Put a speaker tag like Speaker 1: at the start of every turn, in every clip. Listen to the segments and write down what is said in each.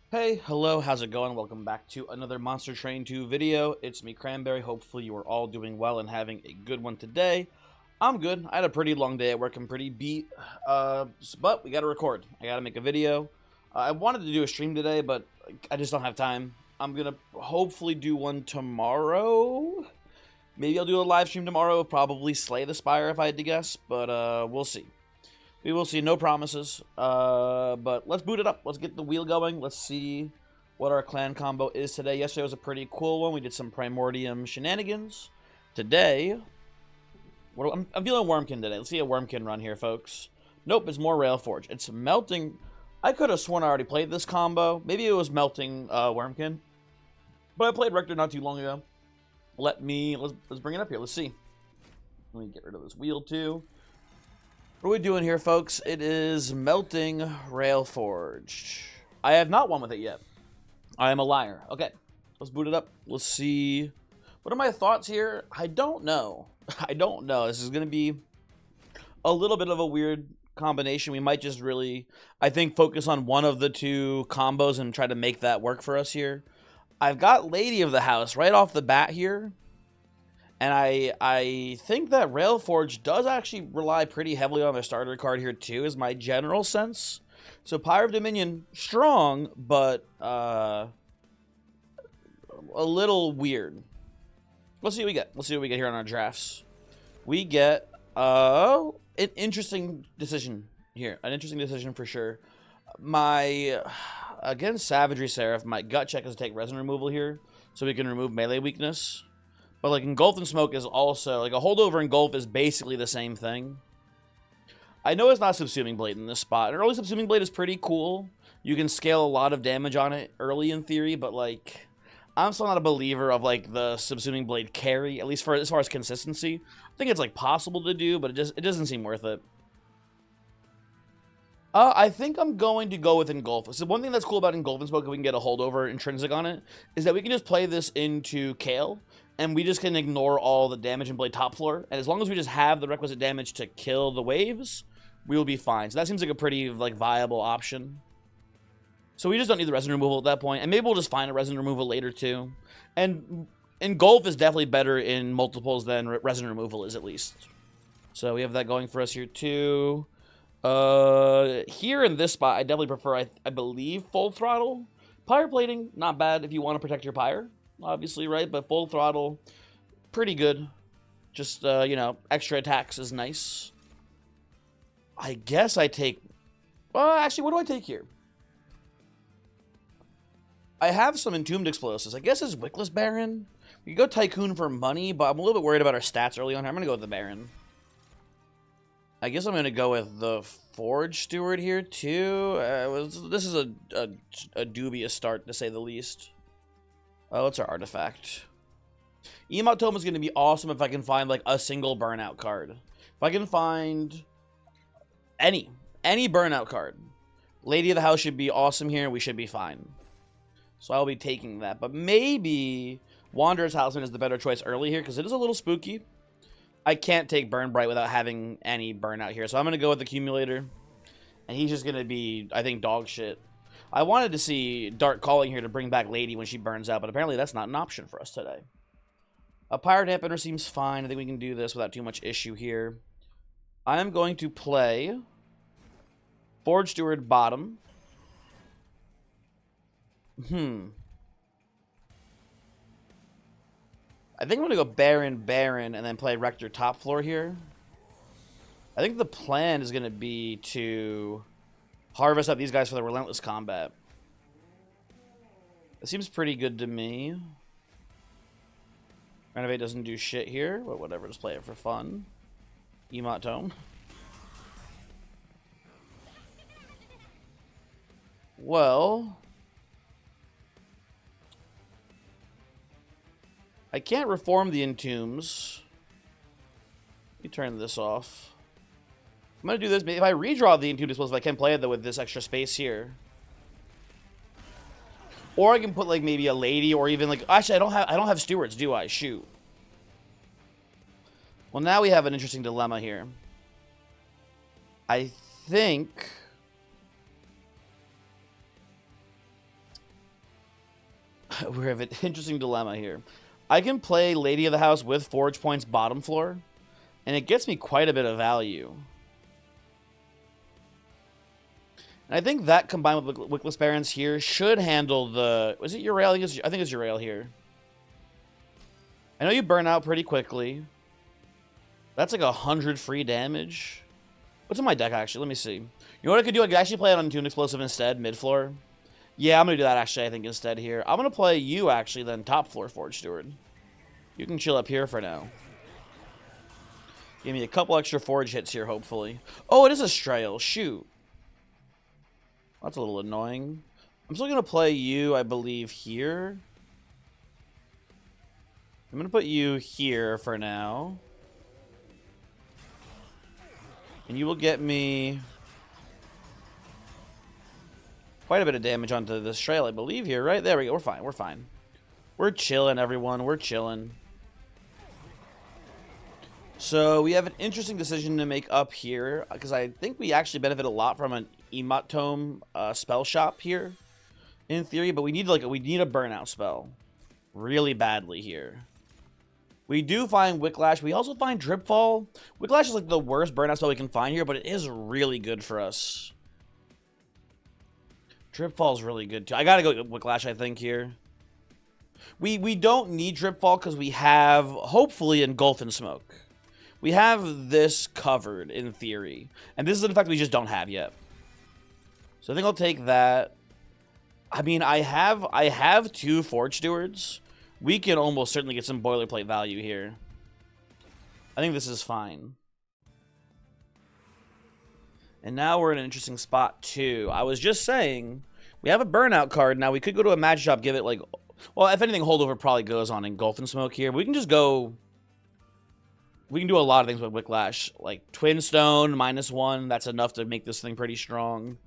Speaker 1: Hey, hello, how's it going? Welcome back to another Monster Train 2 video. It's me, Cranberry. Hopefully you are all doing well and having a good one today. I'm good. I had a pretty long day at work. I'm pretty beat, but we gotta record. I gotta make a video. I wanted to do a stream today, but I just don't have time. I'm gonna hopefully do one tomorrow. Maybe I'll do a live stream tomorrow, probably Slay the Spire if I had to guess, but we'll see. We will see, no promises. But let's boot it up. Let's get the wheel going. Let's see what our clan combo is today. Yesterday was a pretty cool one. We did some Primordium shenanigans. Today, I'm feeling Wormkin today. Let's see a Wormkin run here, folks. Nope, it's more Railforge. It's melting. I could have sworn I already played this combo. Maybe it was melting Wormkin. But I played Rector not too long ago. Let's bring it up here. Let's see. Let me get rid of this wheel too. What are we doing here, folks? It is melting Railforged. I have not won with it yet. I am a liar. Okay, let's boot it up. Let's see. What are my thoughts here? I don't know. I don't know. This is going to be a little bit of a weird combination. We might just really, I think, focus on one of the two combos and try to make that work for us here. I've got Lady of the House right off the bat here. And I think that Railforge does actually rely pretty heavily on their starter card here too, is my general sense. So Pyre of Dominion, strong, but a little weird. Let's see what we get. Let's see what we get here on our drafts. We get an interesting decision here. An interesting decision for sure. Against Savagery Seraph, my gut check is to take resin removal here, so we can remove melee weakness. But, like, Engulf and Smoke is also, like, a holdover Engulf is basically the same thing. I know it's not Subsuming Blade in this spot. An early Subsuming Blade is pretty cool. You can scale a lot of damage on it early in theory, but, like, I'm still not a believer of, like, the Subsuming Blade carry, at least for as far as consistency. I think it's, like, possible to do, but it doesn't seem worth it. I think I'm going to go with Engulf. So one thing that's cool about Engulf and Smoke, if we can get a holdover intrinsic on it, is that we can just play this into Kale, and we just can ignore all the damage and play top floor. And as long as we just have the requisite damage to kill the waves, we will be fine. So that seems like a pretty viable option. So we just don't need the resin removal at that point. And maybe we'll just find a resin removal later too. And Engulf is definitely better in multiples than resin removal is, at least. So we have that going for us here too. Here in this spot, I definitely prefer, I believe, Full Throttle. Pyre Plating, not bad if you want to protect your Pyre, obviously, right? But Full Throttle, pretty good. Just, you know, extra attacks is nice. I guess I take... Well, actually, what do I take here? I have some Entombed Explosives. I guess it's Wickless Baron. We could go Tycoon for money, but I'm a little bit worried about our stats early on here. I'm going to go with the Baron. I guess I'm going to go with the Forge Steward here, too. This is a dubious start, to say the least. Oh, what's our artifact? Emote Tome is going to be awesome if I can find, like, a single Burnout card. If I can find any Burnout card, Lady of the House should be awesome here, and we should be fine. So I'll be taking that. But maybe Wanderer's Houseman is the better choice early here, because it is a little spooky. I can't take Burn Bright without having any Burnout here. So I'm going to go with Accumulator. And he's just going to be, I think, dog shit. I wanted to see Dark Calling here to bring back Lady when she burns out. But apparently that's not an option for us today. A Pyre Dampener seems fine. I think we can do this without too much issue here. I am going to play Forge Steward bottom. I think I'm going to go Baron, and then play Rector top floor here. I think the plan is going to be to harvest up these guys for the Relentless Combat. It seems pretty good to me. Renovate doesn't do shit here, but whatever, just play it for fun. Emote Tome. Well... I can't reform the Entombs. Let me turn this off. I'm going to do this. If I redraw the Entombed Explosive, I can play it with this extra space here. Or I can put, like, maybe a Lady, or even, like... Actually, I don't have Stewards, do I? Shoot. Well, now we have an interesting dilemma here. I think... we have an interesting dilemma here. I can play Lady of the House with Forge Points bottom floor, and it gets me quite a bit of value. And I think that combined with Wickless Barons here should handle the... Was it Urael? I think it's Urael here. I know you burn out pretty quickly. That's like 100 free damage. What's in my deck, actually? Let me see. You know what I could do? I could actually play it on Tuned Explosive instead, mid-floor. Yeah, I'm going to do that, actually, I think, instead here. I'm going to play you, actually, then top-floor Forge Steward. You can chill up here for now. Give me a couple extra Forge hits here, hopefully. Oh, it is a Strail. Shoot. That's a little annoying. I'm still going to play you, I believe, here. I'm going to put you here for now. And you will get me quite a bit of damage onto this trail, I believe, here, right? There we go. We're fine. We're fine. We're chilling, everyone. We're chilling. So we have an interesting decision to make up here, because I think we actually benefit a lot from an Emote Tome spell shop here, in theory. But we need a burnout spell really badly here. We do find Wicklash. We also find Dripfall. Wicklash is like the worst burnout spell we can find here, but it is really good for us. Dripfall is really good too. I gotta go Wicklash, I think, here. We don't need Dripfall because we have, hopefully, Engulf and Smoke. We have this covered, in theory. And this is an effect we just don't have yet. So I think I'll take that. I mean, I have 2 Forge Stewards. We can almost certainly get some boilerplate value here. I think this is fine. And now we're in an interesting spot, too. I was just saying, we have a burnout card. Now, we could go to a magic shop, give it, like... Well, if anything, holdover probably goes on Engulf and Smoke here. But we can just go... We can do a lot of things with Wicklash. Like, Twin Stone, -1. That's enough to make this thing pretty strong.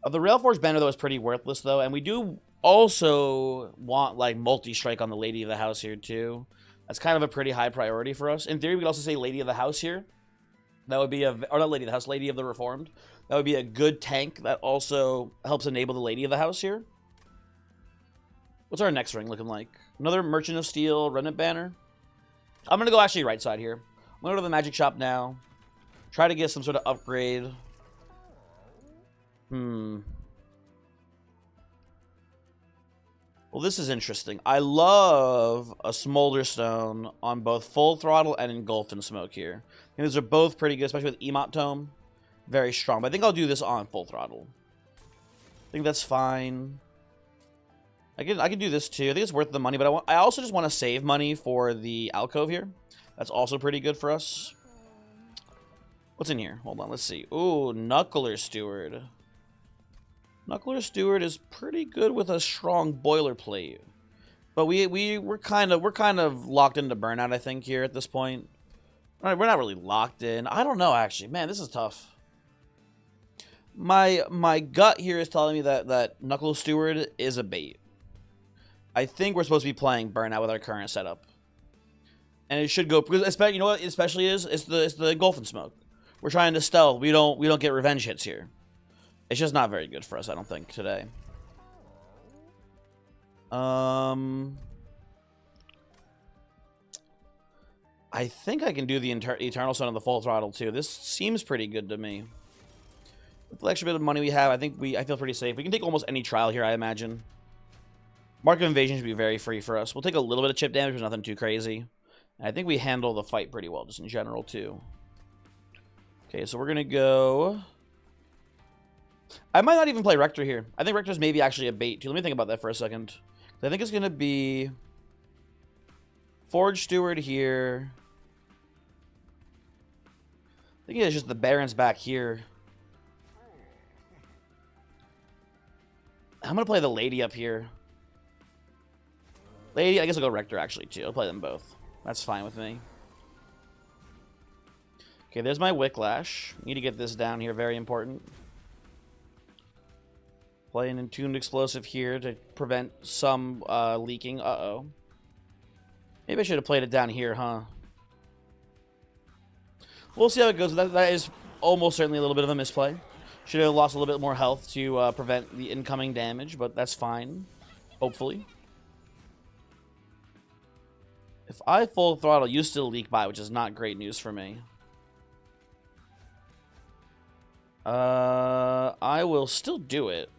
Speaker 1: The Railforge Banner, though, is pretty worthless, though. And we do also want, like, multi-strike on the Lady of the House here, too. That's kind of a pretty high priority for us. In theory, we could also say Lady of the House here. That would be a... Or not Lady of the House, Lady of the Reformed. That would be a good tank that also helps enable the Lady of the House here. What's our next ring looking like? Another Merchant of Steel, Remnant Banner. I'm going to go actually right side here. I'm going to go to the magic shop now. Try to get some sort of upgrade. Well, this is interesting. I love a Smolder Stone on both Full Throttle and Engulf and Smoke here. I think those are both pretty good, especially with Emote Tome. Very strong. But I think I'll do this on Full Throttle. I think that's fine. I can do this too. I think it's worth the money, but I also just want to save money for the alcove here. That's also pretty good for us. What's in here? Hold on, let's see. Ooh, Knuckler Steward. Knuckler Steward is pretty good with a strong boilerplate. But we're kind of locked into burnout, I think, here at this point. All right, we're not really locked in. I don't know, actually. Man, this is tough. My gut here is telling me that Knuckle Steward is a bait. I think we're supposed to be playing burnout with our current setup. And it should go, because you know what it especially is? It's the Engulf and Smoke. We're trying to stealth. We don't get revenge hits here. It's just not very good for us, I don't think, today. I think I can do the Eternal Sun on the Full Throttle too. This seems pretty good to me. With the extra bit of money we have, I feel pretty safe. We can take almost any trial here, I imagine. Mark of Invasion should be very free for us. We'll take a little bit of chip damage, but nothing too crazy. And I think we handle the fight pretty well, just in general, too. Okay, so we're going to go... I might not even play Rector here. I think Rector's maybe actually a bait, too. Let me think about that for a second. I think it's going to be... Forge Steward here. I think it's just the Barons back here. I'm going to play the Lady up here. Lady, I guess I'll go Rector, actually, too. I'll play them both. That's fine with me. Okay, there's my Wicklash. Need to get this down here. Very important. Play an Entombed Explosive here to prevent some leaking. Uh-oh. Maybe I should have played it down here, huh? We'll see how it goes. That is almost certainly a little bit of a misplay. Should have lost a little bit more health to prevent the incoming damage, but that's fine. Hopefully. If I full throttle, you still leak by, which is not great news for me. I will still do it.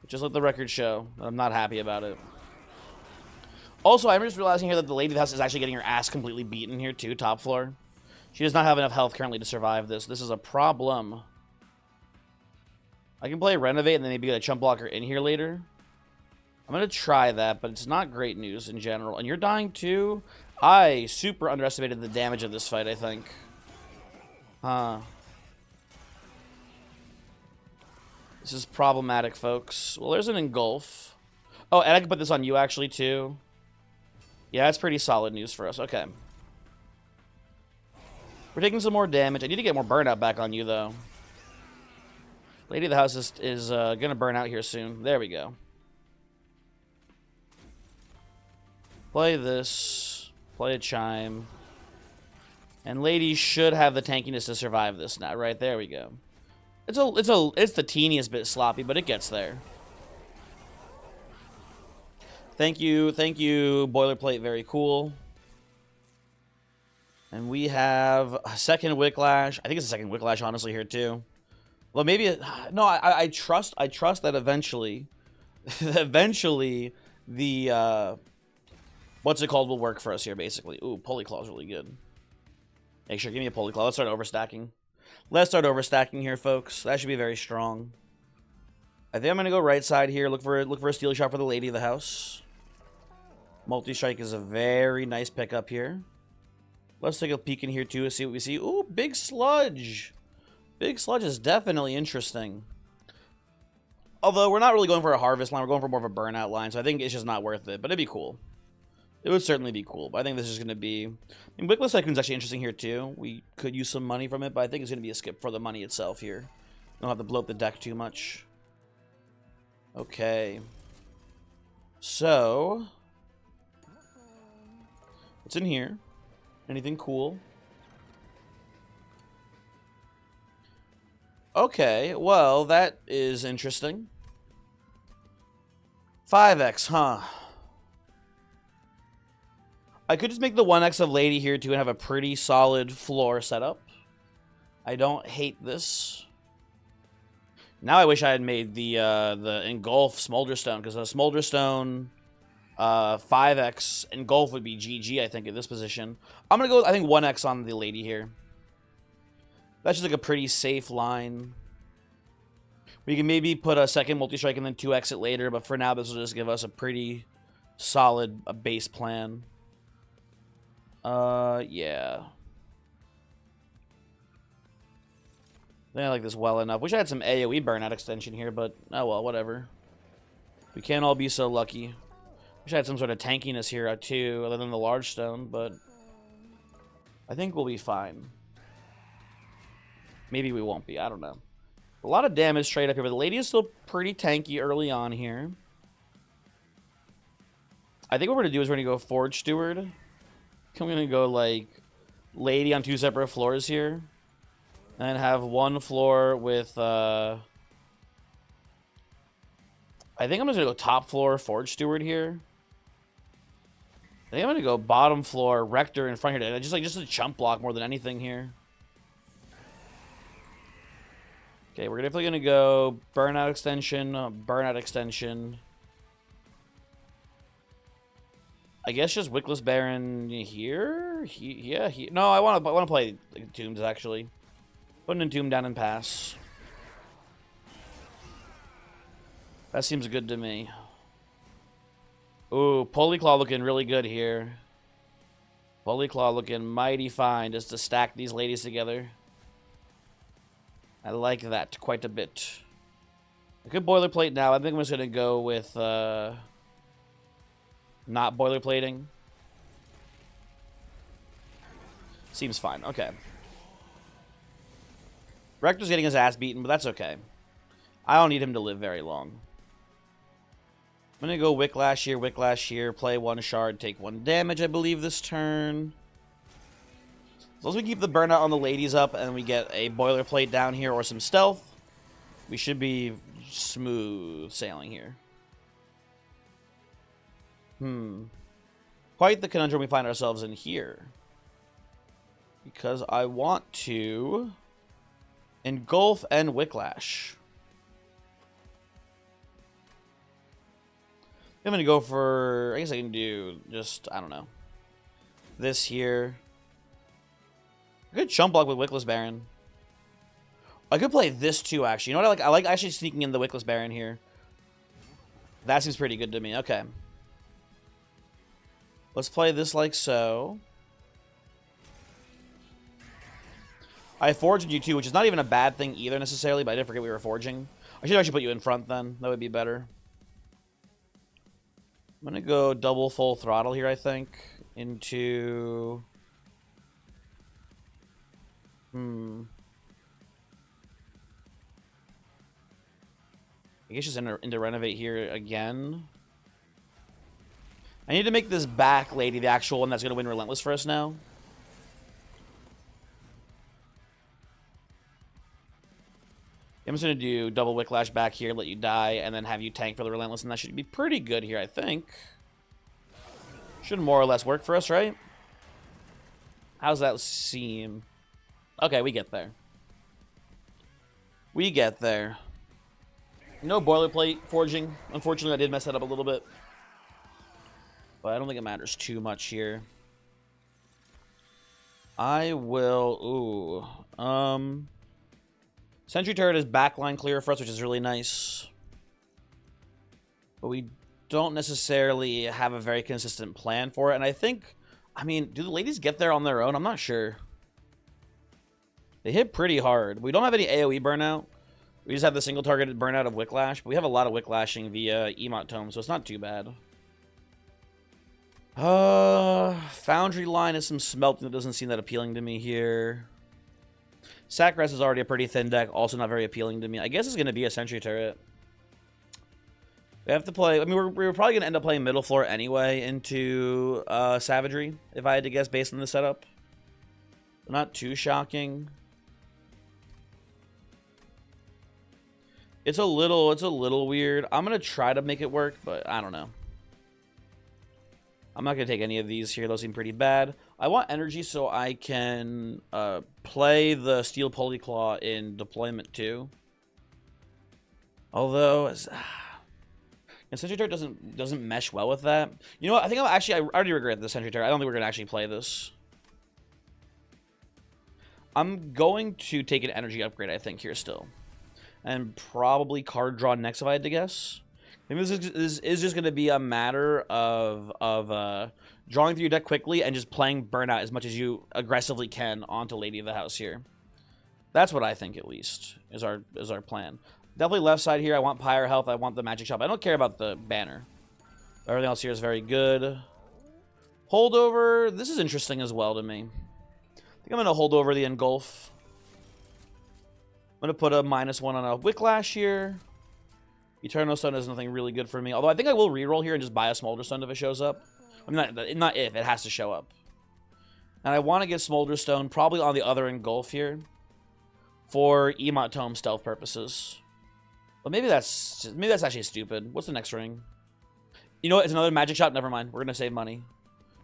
Speaker 1: Just let the record show that I'm not happy about it. Also, I'm just realizing here that the lady of the house is actually getting her ass completely beaten here too, top floor. She does not have enough health currently to survive this. This is a problem. I can play Renovate and then maybe get a chump blocker in here later. I'm going to try that, but it's not great news in general. And you're dying too? I super underestimated the damage of this fight, I think. This is problematic, folks. Well, there's an engulf. Oh, and I can put this on you actually too. Yeah, that's pretty solid news for us. Okay. We're taking some more damage. I need to get more burnout back on you, though. Lady of the house is going to burn out here soon. There we go. Play this. Play a chime. And lady should have the tankiness to survive this now. Right, there we go. It's the teeniest bit sloppy, but it gets there. Thank you, boilerplate, very cool. And we have a second Wicklash. I think it's a second Wicklash, honestly, here too. Well, maybe no. I trust that eventually, the what's it called will work for us here. Basically, ooh, Pulley Claw's really good. Make sure, give me a Pulley Claw. Let's start overstacking. Let's start overstacking here, folks. That should be very strong. I think I'm gonna go right side here. Look for a steal shot for the lady of the house. Multi-strike is a very nice pickup here. Let's take a peek in here too and see what we see. Ooh, big sludge. Big sludge is definitely interesting. Although we're not really going for a harvest line, we're going for more of a burnout line, so I think it's just not worth it. But it'd be cool. It would certainly be cool. But I think this is going to be... I mean, Wickless Tycoon's actually interesting here too. We could use some money from it, but I think it's going to be a skip for the money itself here. Don't have to blow up the deck too much. Okay. So... what's in here? Anything cool? Okay, well, that is interesting. 5x, huh? I could just make the 1x of Lady here, too, and have a pretty solid floor setup. I don't hate this. Now I wish I had made the Engulf Smolderstone, because the Smolderstone 5x Engulf would be GG, I think, at this position. I'm going to go, I think, 1x on the Lady here. That's just like a pretty safe line. We can maybe put a second multi-strike and then 2x it later, but for now, this will just give us a pretty solid base plan. Yeah. I think I like this well enough. Wish I had some AoE burnout extension here, but oh well, whatever. We can't all be so lucky. Wish I had some sort of tankiness here too, other than the large stone, but I think we'll be fine. Maybe we won't be. I don't know. A lot of damage straight up here, but the lady is still pretty tanky early on here. I think what we're going to do is we're going to go Forge Steward. I'm going to go, like, lady on 2 separate floors here. And have one floor with, I think I'm just going to go top floor Forge Steward here. I think I'm going to go bottom floor Rector in front here. Just a chump block more than anything here. Okay, we're definitely going to go burnout extension, burnout extension. I guess just Wickless Baron here? No, I want to play Tombs, actually. Put an Entomb down and pass. That seems good to me. Ooh, Polyclaw looking really good here. Polyclaw looking mighty fine just to stack these ladies together. I like that quite a bit. A good boilerplate now. I think I'm just going to go with not boilerplating. Seems fine. Okay. Rector's getting his ass beaten, but that's okay. I don't need him to live very long. I'm going to go Wicklash here, play 1 shard, take 1 damage, I believe, this turn. As long as we keep the burnout on the ladies up and we get a boilerplate down here or some stealth, we should be smooth sailing here. Quite the conundrum we find ourselves in here. Because I want to engulf and whiplash. I'm gonna go for, I guess I can do just, I don't know, this here. Good chump block with Wickless Baron. I could play this too, actually. You know what I like? I like actually sneaking in the Wickless Baron here. That seems pretty good to me. Okay. Let's play this like so. I forged you too, which is not even a bad thing either necessarily, but I did forget we were forging. I should actually put you in front then. That would be better. I'm going to go double full throttle here, I think, into... I guess just into renovate here again. I need to make this back lady the actual one that's going to win Relentless for us now. I'm just going to do double Wicklash back here, let you die, and then have you tank for the Relentless, and that should be pretty good here, I think. Should more or less work for us, right? How's that seem? Okay, we get there. We get there. No boilerplate forging. Unfortunately, I did mess that up a little bit. But I don't think it matters too much here. I will... Sentry turret is backline clear for us, which is really nice. But we don't necessarily have a very consistent plan for it. And I think... I mean, do the ladies get there on their own? I'm not sure. They hit pretty hard. We don't have any AoE burnout. We just have the single targeted burnout of Wicklash. But we have a lot of Wicklashing via Emote Tome, so it's not too bad. Foundry line is some smelting that doesn't seem that appealing to me here. Sackgrass is already a pretty thin deck, also not very appealing to me. I guess it's going to be a Sentry Turret. We have to play... I mean, we're probably going to end up playing middle floor anyway into Savagery, if I had to guess, based on the setup. Not too shocking. It's a little weird. I'm going to try to make it work, but I don't know. I'm not going to take any of these here. Those seem pretty bad. I want energy so I can play the Steel Polyclaw in deployment too. Although, and Sentry Turret doesn't mesh well with that. You know what? I think I already regret the Sentry Turret. I don't think we're going to actually play this. I'm going to take an energy upgrade, I think, here still. And probably card draw next, if I had to guess. I think this is just going to be a matter of drawing through your deck quickly and just playing Burnout as much as you aggressively can onto Lady of the House here. That's what I think, at least, is our plan. Definitely left side here. I want Pyre Health. I want the Magic Shop. I don't care about the banner. Everything else here is very good. Holdover. This is interesting as well to me. I think I'm going to hold over the Engulf. I'm going to put a -1 on a Wicklash here. Eternal Stone is nothing really good for me. Although I think I will reroll here and just buy a Smolder Stone if it shows up. I mean, not if. It has to show up. And I want to get Smolder Stone probably on the other Engulf here for Emote Tome stealth purposes. But maybe that's actually stupid. What's the next ring? You know what? It's another Magic Shop. Never mind. We're going to save money.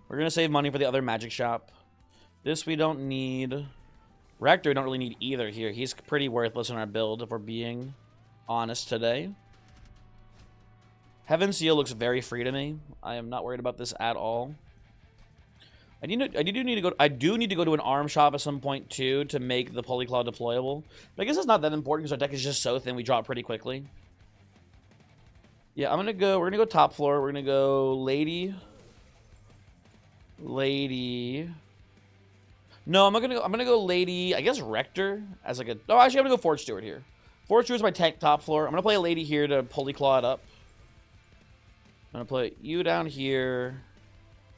Speaker 1: We're going to save money for the other Magic Shop. This we don't need. Rector we don't really need either here. He's pretty worthless in our build, if we're being honest today. Heaven Seal looks very free to me. I am not worried about this at all. I do need to go to an arm shop at some point too to make the Polyclaw deployable. But I guess it's not that important because our deck is just so thin we draw it pretty quickly. Yeah, we're gonna go top floor. We're gonna go Lady. No, I'm gonna go Lady, I guess Rector as like a... Oh, actually, I'm gonna go Forge Steward here. Forge Steward is my tank top floor. I'm gonna play a Lady here to Polyclaw it up. I'm gonna play you down here.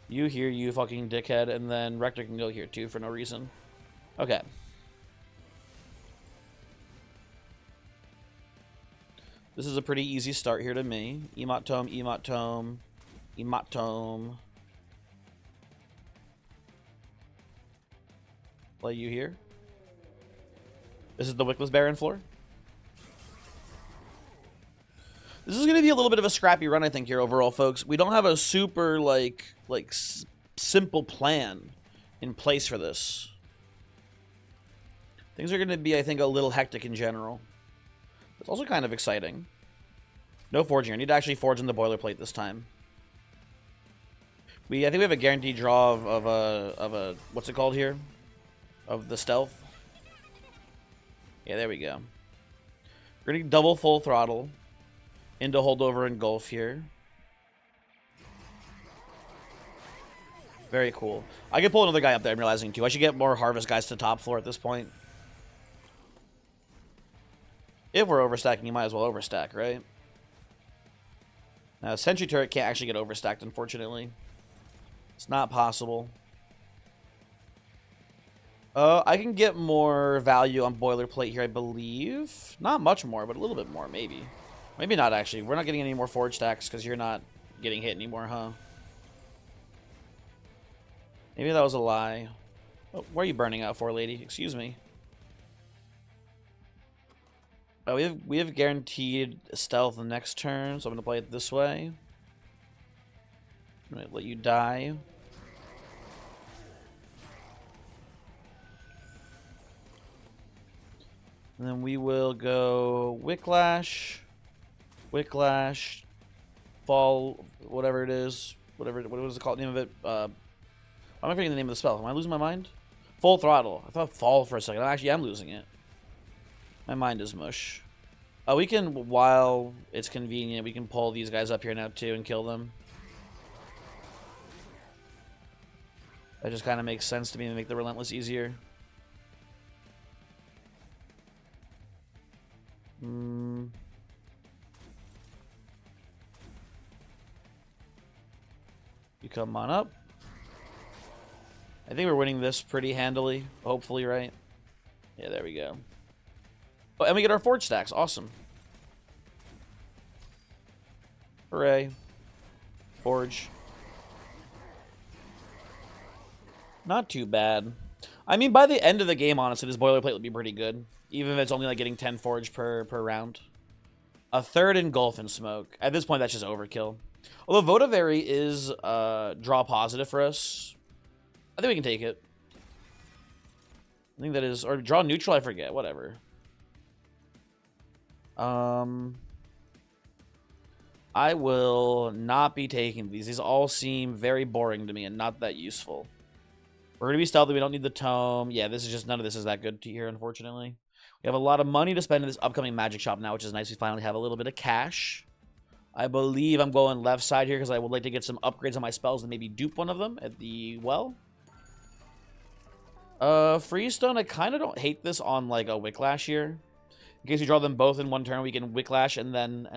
Speaker 1: You here, you fucking dickhead. And then Rector can go here too for no reason. Okay. This is a pretty easy start here to me. Emote Tome, Emote Tome, Emote Tome. Play you here. This is the Wickless Baron floor. This is going to be a little bit of a scrappy run, I think, here overall, folks. We don't have a super, simple plan in place for this. Things are going to be, I think, a little hectic in general. It's also kind of exciting. No forging. I need to actually forge in the boilerplate this time. I think we have a guaranteed draw of a what's it called here? Of the stealth. Yeah, there we go. We're going to double full throttle into holdover and gulf here. Very cool. I could pull another guy up there, I'm realizing, too. I should get more harvest guys to top floor at this point. If we're overstacking, you might as well overstack, right? Now, sentry turret can't actually get overstacked, unfortunately. It's not possible. I can get more value on boilerplate here, I believe. Not much more, but a little bit more, maybe. Maybe not, actually. We're not getting any more forge stacks because you're not getting hit anymore, huh? Maybe that was a lie. Oh, what are you burning out for, lady? Excuse me. Oh, we have guaranteed stealth the next turn, so I'm going to play it this way. I'm going to let you die. And then we will go Wicklash, Fall, whatever it is. What was it called? Name of it? I'm forgetting the name of the spell. Am I losing my mind? Full throttle. I thought fall for a second. Actually, I'm losing it. My mind is mush. We can, while it's convenient, we can pull these guys up here now too and kill them. That just kind of makes sense to me to make the Relentless easier. You come on up. I think we're winning this pretty handily, hopefully, right? Yeah, there we go. Oh, and we get our forge stacks. Awesome. Hooray. Forge. Not too bad. I mean, by the end of the game, honestly, this boilerplate would be pretty good. Even if it's only like getting 10 forge per round. A third engulf and smoke. At this point, that's just overkill. Although Votivary is draw positive for us. I think we can take it. I think that is... Or draw neutral, I forget. Whatever. I will not be taking these. These all seem very boring to me and not that useful. We're going to be stealthy. We don't need the tome. Yeah, this is just... None of this is that good to here, unfortunately. We have a lot of money to spend in this upcoming magic shop now, which is nice. We finally have a little bit of cash. I believe I'm going left side here because I would like to get some upgrades on my spells and maybe dupe one of them at the well. Freestone, I kind of don't hate this on like a Wicklash here. In case we draw them both in one turn, we can Wicklash and then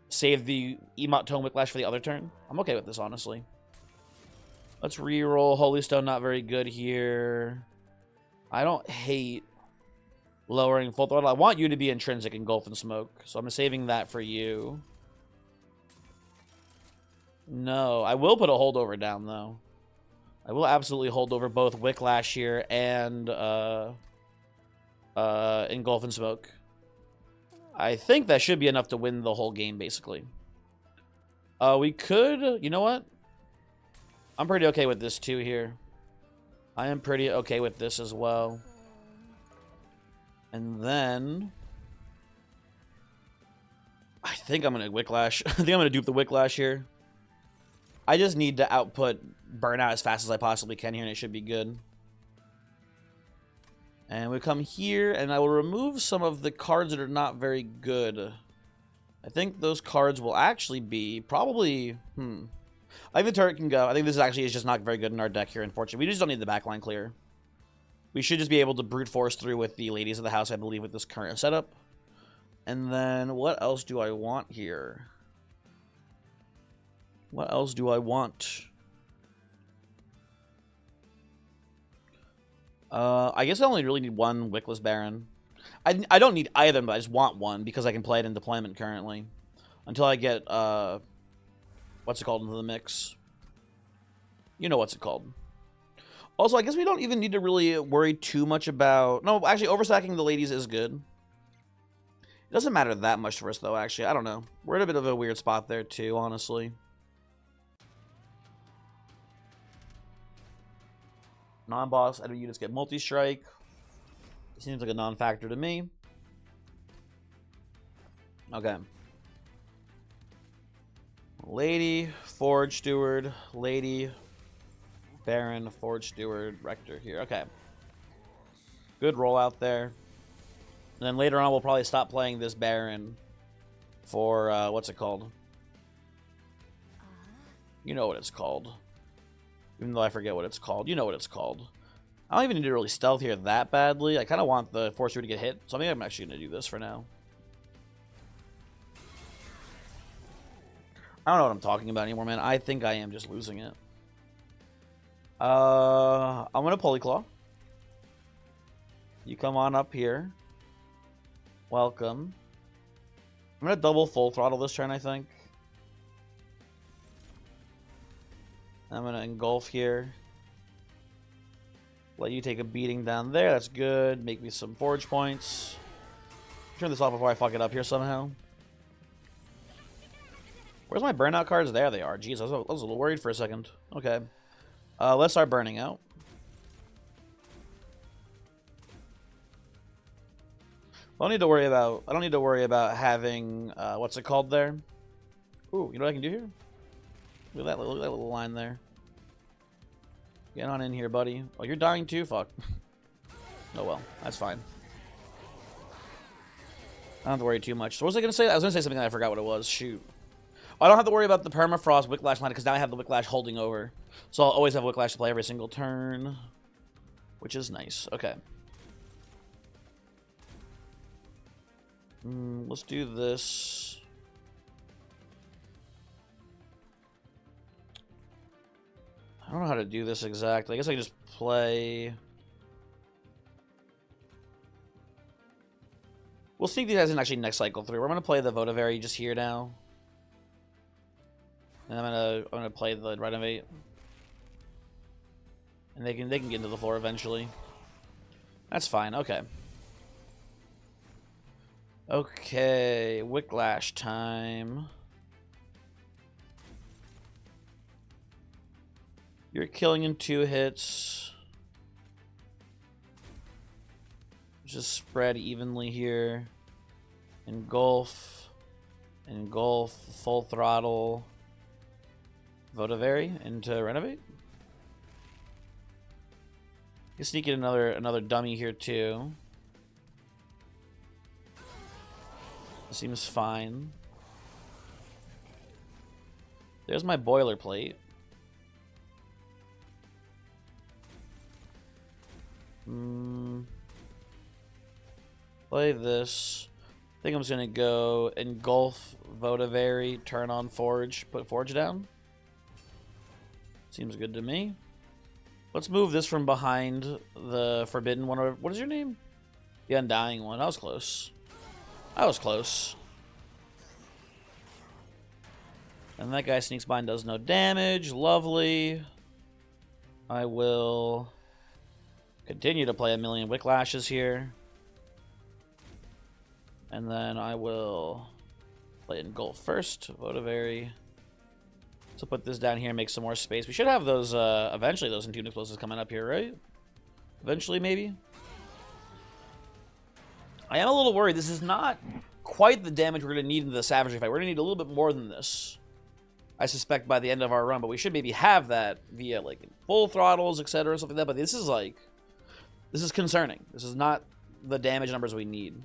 Speaker 1: save the Emote Tome Wicklash for the other turn. I'm okay with this, honestly. Let's reroll. Holy Stone, not very good here. I don't hate lowering full throttle. I want you to be intrinsic engulf and smoke, so I'm saving that for you. No, I will put a holdover down, though. I will absolutely hold over both Wicklash here and engulf and smoke. I think that should be enough to win the whole game, basically. We could... You know what? I'm pretty okay with this, too, here. I am pretty okay with this as well. And then... I think I'm going to Wicklash. I think I'm going to dupe the Wicklash here. I just need to output Burnout as fast as I possibly can here, and it should be good. And we come here, and I will remove some of the cards that are not very good. I think those cards will actually be probably... I think the turret can go. I think this actually is just not very good in our deck here, unfortunately. We just don't need the backline clear. We should just be able to brute force through with the ladies of the house, I believe, with this current setup. And then, what else do I want here? What else do I want? I guess I only really need one Wickless Baron. I don't need either, but I just want one because I can play it in deployment currently. Until I get, what's it called into the mix? You know what's it called. Also, I guess we don't even need to really worry too much about... No, actually, overstacking the ladies is good. It doesn't matter that much for us, though, actually. I don't know. We're in a bit of a weird spot there, too, honestly. Non-boss enemy units get multi-strike. Seems like a non-factor to me. Okay. Lady, Forge Steward, Lady, Baron, Forge Steward, Rector here. Okay. Good rollout there. And then later on, we'll probably stop playing this Baron for, what's it called? You know what it's called. Even though I forget what it's called. You know what it's called. I don't even need to really stealth here that badly. I kind of want the Force Steward to get hit, so I think I'm actually going to do this for now. I don't know what I'm talking about anymore, man. I think I am just losing it. I'm going to Polyclaw. You come on up here. Welcome. I'm going to double full throttle this turn, I think. I'm going to engulf here. Let you take a beating down there. That's good. Make me some forge points. Turn this off before I fuck it up here somehow. Where's my burnout cards? There they are. Jeez, I was a little worried for a second. Okay. Let's start burning out. I don't need to worry about having what's it called there? Ooh, you know what I can do here? Look at that little line there. Get on in here, buddy. Oh, you're dying too? Fuck. Oh well, that's fine. I don't have to worry too much. So what was I gonna say? I was gonna say something and I forgot what it was. Shoot. I don't have to worry about the permafrost Wicklash line because now I have the Wicklash holding over. So I'll always have Wicklash to play every single turn, which is nice. Okay. Let's do this. I don't know how to do this exactly. I guess I can just play. We'll sneak these guys in actually next cycle through. We're gonna play the Votivary just here now. And I'm gonna play the Renovate. And they can get into the floor eventually. That's fine, okay. Okay, Wicklash time. You're killing in 2 hits. Just spread evenly here. Engulf. Engulf. Full throttle. Votivary into Renovate. You sneak in another dummy here too. Seems fine. There's my boilerplate. Play this. I think I'm just gonna go engulf Votivary, turn on Forge, put Forge down. Seems good to me. Let's move this from behind the forbidden one. What is your name? The Undying one. That was close. That was close. And that guy sneaks by and does no damage. Lovely. I will continue to play a million Wicklashes here. And then I will play Engulf first. Votivary. So put this down here and make some more space. We should have those, eventually, those Entombed Explosives coming up here, right? Eventually, maybe? I am a little worried. This is not quite the damage we're going to need in the Savagery fight. We're going to need a little bit more than this, I suspect, by the end of our run. But we should maybe have that via, like, full throttles, etc., something like that. But this is, like, this is concerning. This is not the damage numbers we need.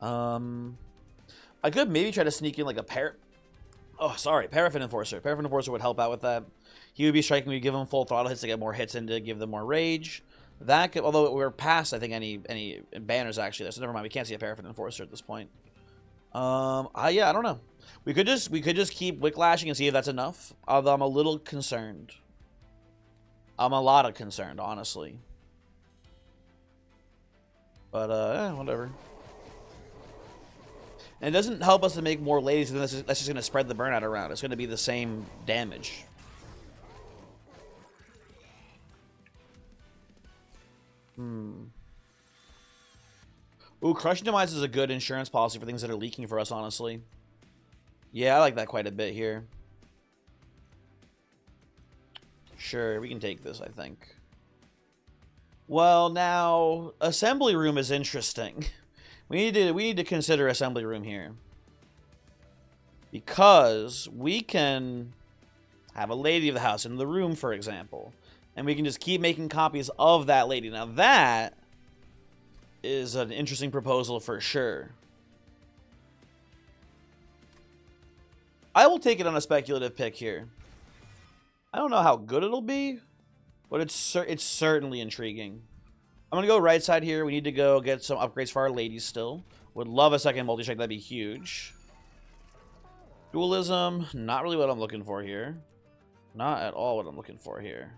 Speaker 1: I could maybe try to sneak in, like, a Paraffin Enforcer. Paraffin Enforcer would help out with that. He would be striking me, give him full throttle hits to get more hits in to give them more rage. That could, although we're past, I think, any banners actually there, so never mind. We can't see a Paraffin Enforcer at this point. Yeah, I don't know. We could just keep Wicklashing and see if that's enough. Although I'm a little concerned. I'm a lot of concerned, honestly. But whatever. And it doesn't help us to make more ladies, and that's just going to spread the burnout around. It's going to be the same damage. Ooh, Ooh, Crushing Demise is a good insurance policy for things that are leaking for us, honestly. Yeah, I like that quite a bit here. Sure, we can take this, I think. Well, now, Assembly Room is interesting. We need to consider Assembly Room here. Because we can have a lady of the house in the room, for example. And we can just keep making copies of that lady. Now that is an interesting proposal for sure. I will take it on a speculative pick here. I don't know how good it'll be, but it's certainly intriguing. I'm going to go right side here. We need to go get some upgrades for our ladies still. Would love a second multi-strike. That'd be huge. Dualism, not really what I'm looking for here. Not at all what I'm looking for here.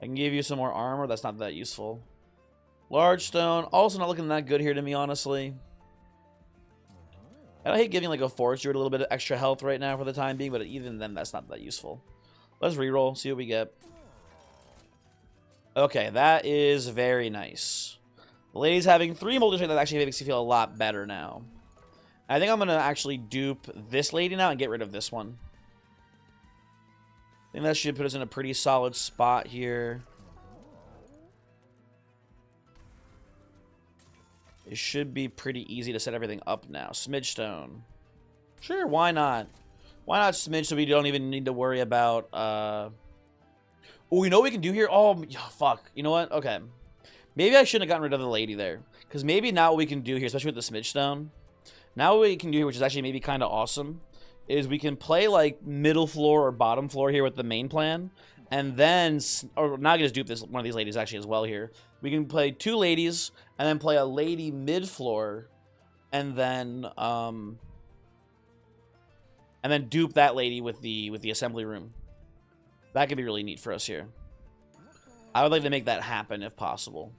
Speaker 1: I can give you some more armor. That's not that useful. Large stone, also not looking that good here to me, honestly. And I hate giving like a forge steward a little bit of extra health right now for the time being, but even then, that's not that useful. Let's reroll, see what we get. Okay, that is very nice. The lady's having 3 multi-strike. That actually makes me feel a lot better now. I think I'm going to actually dupe this lady now and get rid of this one. I think that should put us in a pretty solid spot here. It should be pretty easy to set everything up now. Smidgestone. Sure, why not? Why not smidge so we don't even need to worry about... Oh, you know what we can do here? Oh, fuck. You know what? Okay. Maybe I shouldn't have gotten rid of the lady there. Because maybe now what we can do here, especially with the smidgestone... Now what we can do here, which is actually maybe kind of awesome, is we can play like middle floor or bottom floor here with the main plan, and then, or now I can just dupe this one of these ladies actually as well here. We can play 2 ladies, and then play a lady mid floor, and then dupe that lady with the assembly room. That could be really neat for us here. I would like to make that happen if possible.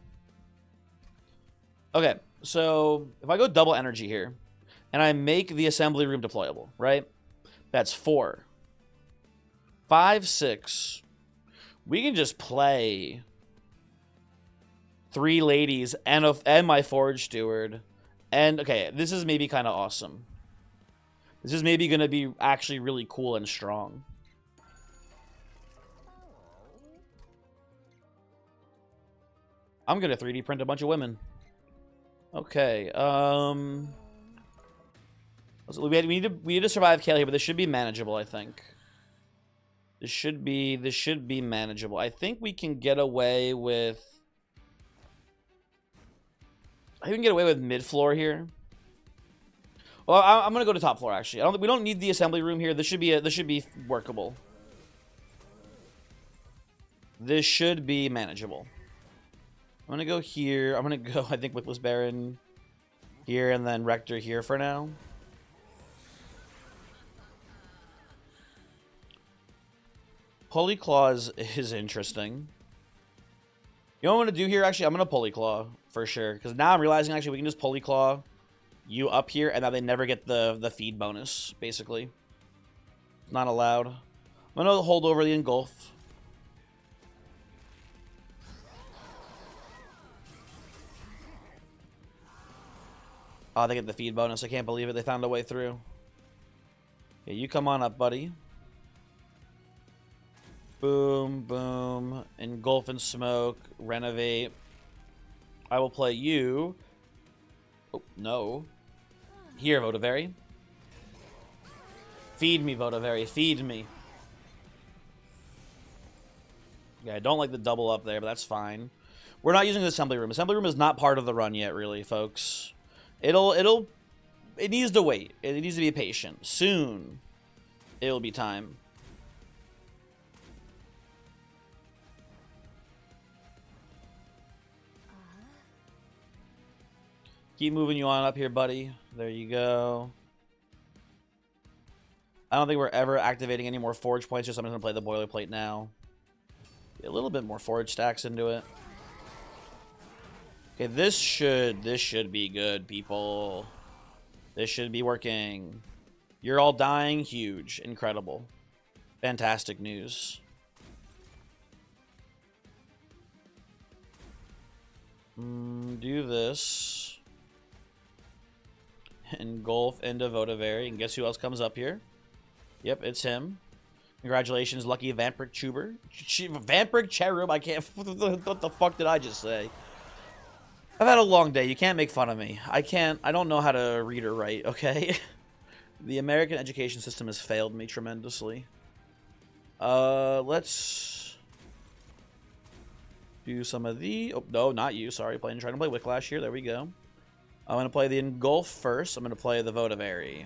Speaker 1: Okay, so if I go double energy here, and I make the assembly room deployable, right? That's 4. 5, 6. We can just play 3 ladies and my forge steward. And, okay, this is maybe kind of awesome. This is maybe going to be actually really cool and strong. I'm going to 3D print a bunch of women. Okay, we need to survive Kale here, but this should be manageable, I think. This should be manageable. I think we can get away with... I think we can get away with mid-floor here. Well, I'm going to go to top floor, actually. We don't need the assembly room here. This should be workable. This should be manageable. I'm going to go here. I'm going to go, I think, Wickless Baron here, and then Rector here for now. Polyclaw is interesting. You know what I'm going to do here, actually? I'm going to Polyclaw for sure. Because now I'm realizing, actually, we can just Polyclaw you up here, and now they never get the feed bonus, basically. Not allowed. I'm going to hold over the Engulf. Oh, they get the feed bonus. I can't believe it. They found a way through. Okay, you come on up, buddy. Boom, boom. Engulf and smoke. Renovate. I will play you. Oh, no. Here, Votivary. Feed me, Votivary. Feed me. Yeah, I don't like the double up there, but that's fine. We're not using the assembly room. Assembly room is not part of the run yet, really, folks. It needs to wait. It needs to be patient. Soon, it'll be time. Keep moving you on up here, buddy. There you go. I don't think we're ever activating any more forge points, just I'm just going to play the boilerplate now. Get a little bit more forge stacks into it. Okay, this should be good, people. This should be working. You're all dying. Huge. Incredible. Fantastic news. Do this. Engulf into Votavary. And guess who else comes up here? Yep, it's him. Congratulations, lucky Vampiric Chuber. Vampiric Cherub, I can't... What the fuck did I just say? I've had a long day. You can't make fun of me. I don't know how to read or write, okay? The American education system has failed me tremendously. Let's do some of the... Oh, no, not you. Sorry. Trying to play Wicklash here. There we go. I'm going to play the Engulf first. I'm going to play the Votavary.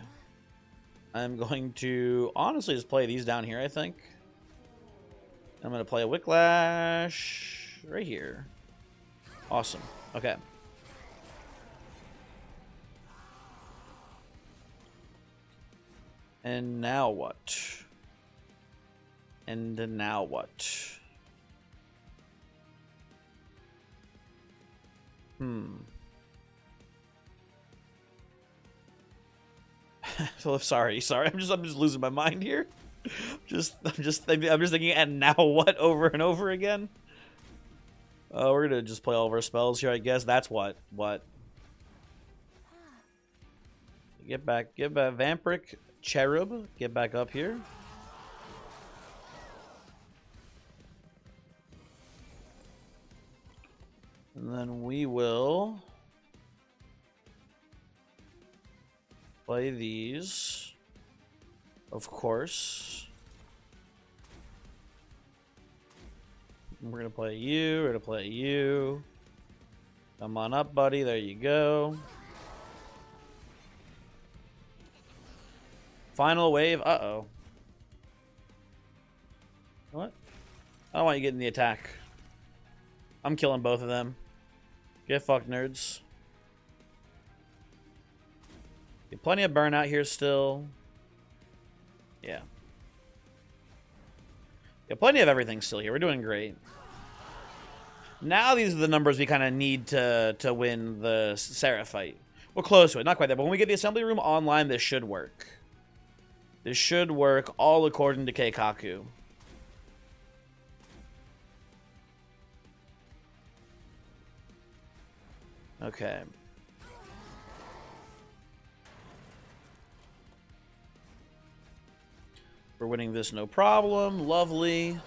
Speaker 1: I'm going to honestly just play these down here, I think. I'm going to play a Wicklash right here. Awesome. Okay. And now what? And now what? So sorry. I'm just losing my mind here. I'm just thinking, and now what over and over again? We're gonna just play all of our spells here, I guess. That's what. Get back, Vampiric Cherub. Get back up here. And then we will play these, of course. We're going to play you. We're going to play you. Come on up, buddy. There you go. Final wave. Uh-oh. What? I don't want you getting the attack. I'm killing both of them. Get fucked, nerds. Get plenty of burnout here still. Yeah. Got plenty of everything still here. We're doing great. Now these are the numbers we kind of need to win the Seraph fight. We're close to it. Not quite there. But when we get the assembly room online, this should work. This should work all according to Keikaku. Okay. We're winning this no problem. Lovely.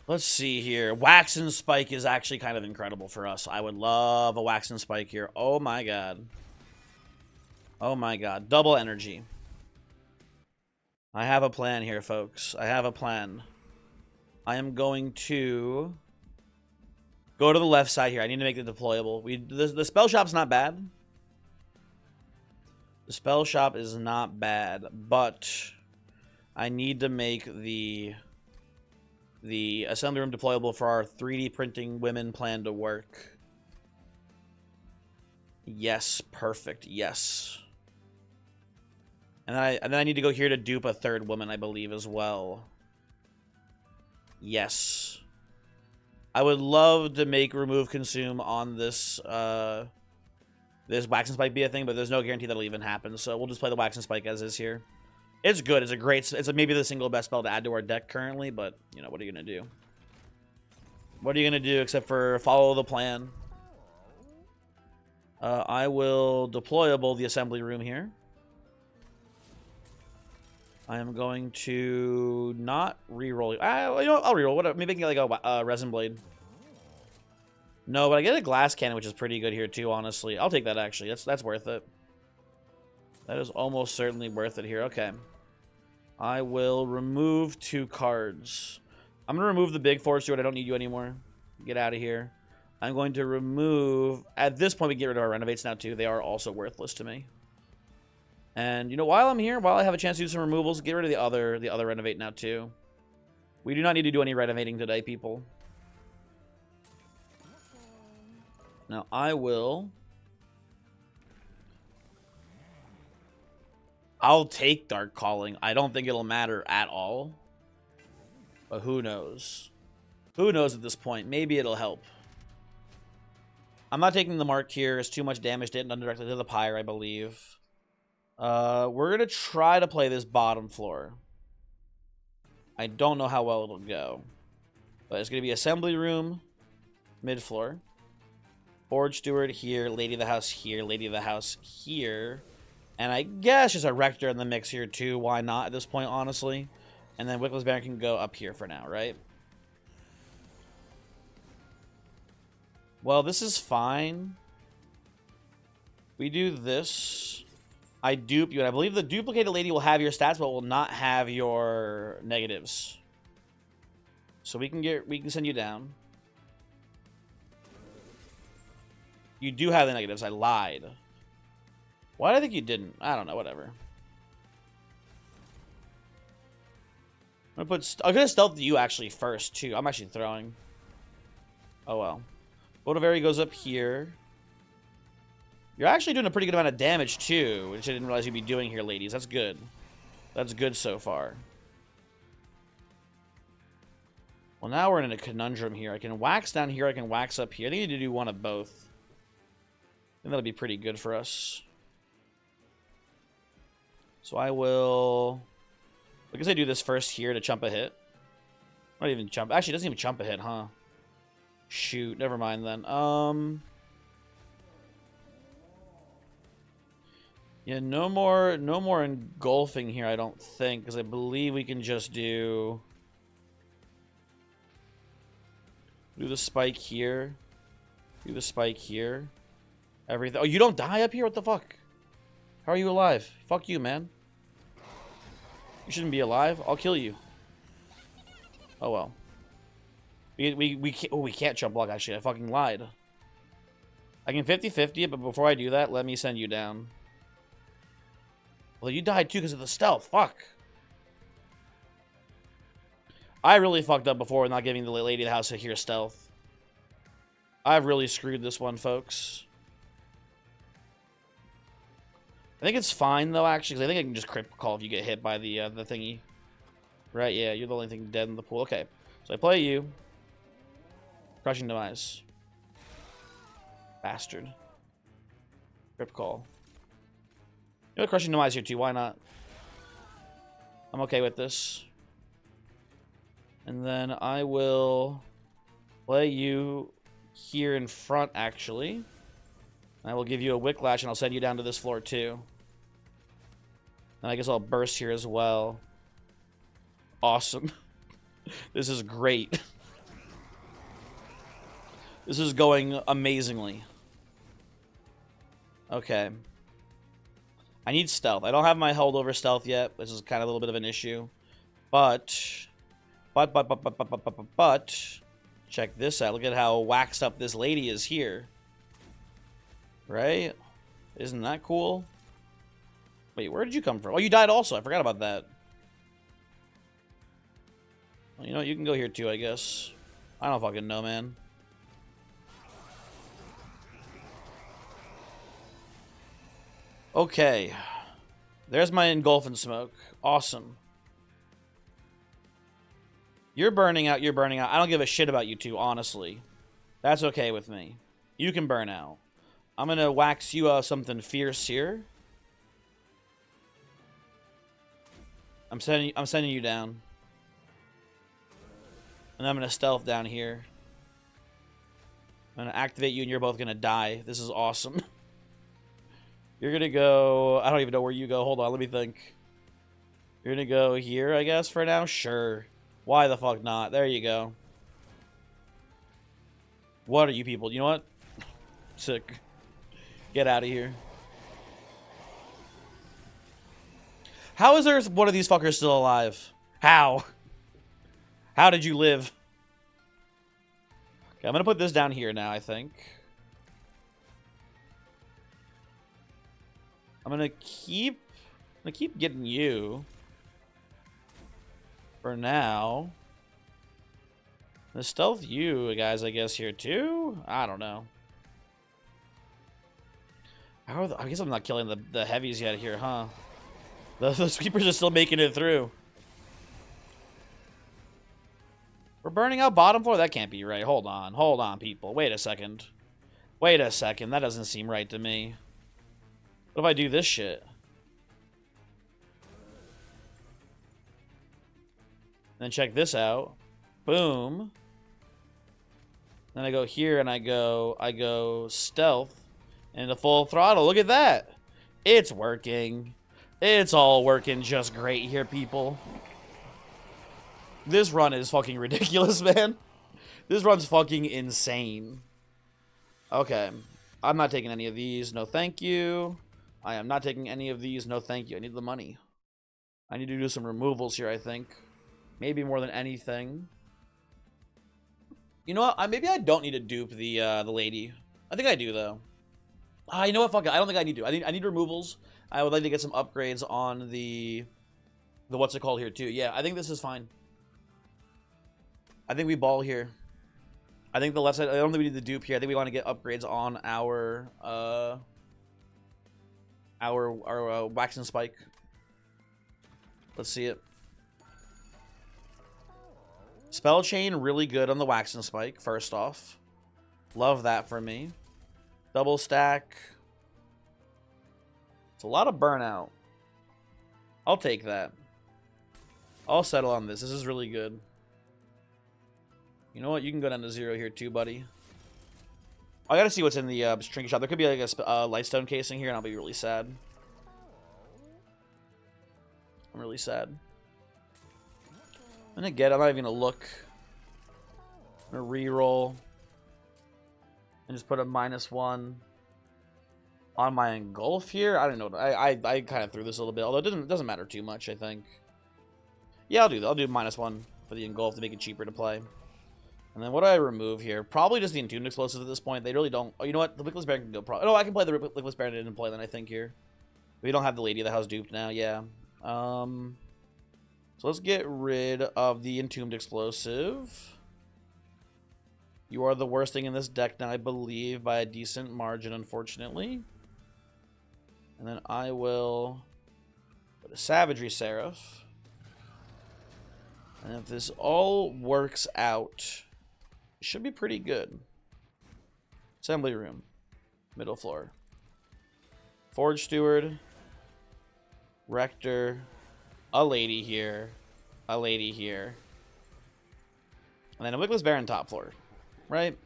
Speaker 1: Let's see here. Wax and Spike is actually kind of incredible for us. I would love a Wax and Spike here. Oh my god. Oh my god. Double energy. I have a plan here, folks. I have a plan. I am going to go to the left side here. I need to make it deployable. The spell shop's not bad. The spell shop is not bad, but I need to make the assembly room deployable for our 3D printing women plan to work. Yes, perfect. Yes. And then I need to go here to dupe a third woman, I believe, as well. Yes. I would love to make remove consume on this this Wax and Spike be a thing, but there's no guarantee that'll even happen. So we'll just play the Wax and Spike as is here. It's good. It's a great. It's maybe the single best spell to add to our deck currently, but you know what are you gonna do? What are you gonna do except for follow the plan? I will deployable the assembly room here. I am going to not reroll. You know what? I'll reroll. What? Maybe I can get like a resin blade. No, but I get a glass cannon, which is pretty good here too. Honestly, I'll take that. Actually, that's worth it. That is almost certainly worth it here. Okay. I will remove 2 cards. I'm going to remove the big Force Steward. I don't need you anymore. Get out of here. I'm going to remove... At this point, we get rid of our Renovates now, too. They are also worthless to me. And, you know, while I'm here, while I have a chance to do some removals, get rid of the other Renovate now, too. We do not need to do any renovating today, people. Now, I will... I'll take Dark Calling. I don't think it'll matter at all. But who knows? Who knows at this point? Maybe it'll help. I'm not taking the mark here. It's too much damage done directly to the Pyre, I believe. We're going to try to play this bottom floor. I don't know how well it'll go. But it's going to be Assembly Room. Mid-floor. Forge Steward here. Lady of the House here. Lady of the House here. And I guess just a Rector in the mix here too. Why not at this point, honestly? And then Wickless Baron can go up here for now, right? Well, this is fine. We do this. I dupe you, and I believe the duplicated lady will have your stats, but will not have your negatives. So we can send you down. You do have the negatives. I lied. Why did I think you didn't? I don't know. Whatever. I'm gonna stealth you actually first too. I'm actually throwing. Oh well. Bodavari goes up here. You're actually doing a pretty good amount of damage too, which I didn't realize you'd be doing here, ladies. That's good. That's good so far. Well, now we're in a conundrum here. I can wax down here. I can wax up here. I think you need to do one of both. I think that'll be pretty good for us. So I will... I guess I do this first here to chump a hit. Not even chump. Actually, it doesn't even chump a hit, huh? Shoot. Never mind then. Yeah, no more engulfing here, I don't think, because I believe we can just do the spike here. Do the spike here. Everything. Oh, you don't die up here? What the fuck? How are you alive? Fuck you, man. You shouldn't be alive. I'll kill you. Oh well. We can't jump block, actually. I fucking lied. I can 50-50 it, but before I do that, let me send you down. Well, you died too because of the stealth. Fuck. I really fucked up before with not giving the lady of the house a here stealth. I've really screwed this one, folks. I think it's fine, though, actually, because I think I can just crit call if you get hit by the thingy. Right, yeah, you're the only thing dead in the pool. Okay, so I play you. Crushing Demise. Bastard. Crypt call. You know, Crushing Demise here, too. Why not? I'm okay with this. And then I will play you here in front, actually. I will give you a Wicklash, and I'll send you down to this floor, too. And I guess I'll burst here as well. Awesome. This is great. This is going amazingly. Okay. I need stealth. I don't have my holdover stealth yet. This is kind of a little bit of an issue. But, check this out. Look at how waxed up this lady is here. Right? Isn't that cool? Wait, where did you come from? Oh, you died also. I forgot about that. Well, you know what? You can go here too, I guess. I don't fucking know, man. Okay. There's my engulfing smoke. Awesome. You're burning out. You're burning out. I don't give a shit about you two, honestly. That's okay with me. You can burn out. I'm going to wax you something fierce here. I'm sending you down. And I'm going to stealth down here. I'm going to activate you and you're both going to die. This is awesome. You're going to go... I don't even know where you go. Hold on, let me think. You're going to go here, I guess, for now? Sure. Why the fuck not? There you go. What are you people? You know what? Sick. Get out of here. How is there one of these fuckers still alive? How? How did you live? Okay, I'm going to put this down here now, I think. I'm gonna keep getting you for now. The stealth you guys, I guess, here too. I don't know. I guess I'm not killing the heavies yet here, huh? The sweepers are still making it through. We're burning out bottom floor. That can't be right. Hold on, people. Wait a second. Wait a second. That doesn't seem right to me. What if I do this shit? Then check this out. Boom. Then I go here and I go stealth and the full throttle. Look at that. It's working. It's all working just great here, people. This run is fucking ridiculous, man. This run's fucking insane. Okay. I'm not taking any of these. No, thank you. I am not taking any of these. No, thank you. I need the money. I need to do some removals here, I think. Maybe more than anything. You know what? Maybe I don't need to dupe the lady. I think I do, though. You know what? Fuck it. I don't think I need to. I need removals. I would like to get some upgrades on the what's it called here, too. Yeah, I think this is fine. I think we ball here. I think the left side, I don't think we need the dupe here. I think we want to get upgrades on our wax and spike. Let's see it. Spell chain, really good on the wax and spike, first off. Love that for me. Double stack. It's a lot of burnout. I'll take that. I'll settle on this. This is really good. You know what? You can go down to 0 here too, buddy. I gotta see what's in the trinket shop. There could be like a lightstone casing here, and I'll be really sad. I'm really sad. I'm not even gonna look. I'm gonna reroll and just put a -1 on my engulf here. I don't know. I kind of threw this a little bit, although it doesn't matter too much. I think. Yeah, I'll do that. I'll do -1 for the engulf to make it cheaper to play. And then what do I remove here? Probably just the entombed explosives at this point. They really don't. Oh, you know what? The Wickless Baron can go. No, I can play the Wickless Baron in play then. I think here. We don't have the Lady of the House duped now. Yeah. So let's get rid of the entombed explosive. You are the worst thing in this deck now, I believe, by a decent margin, unfortunately. And then I will put a Savagery Seraph. And if this all works out, it should be pretty good. Assembly room. Middle floor. Forge Steward. Rector. A lady here. A lady here. And then a Wickless Baron top floor. Right?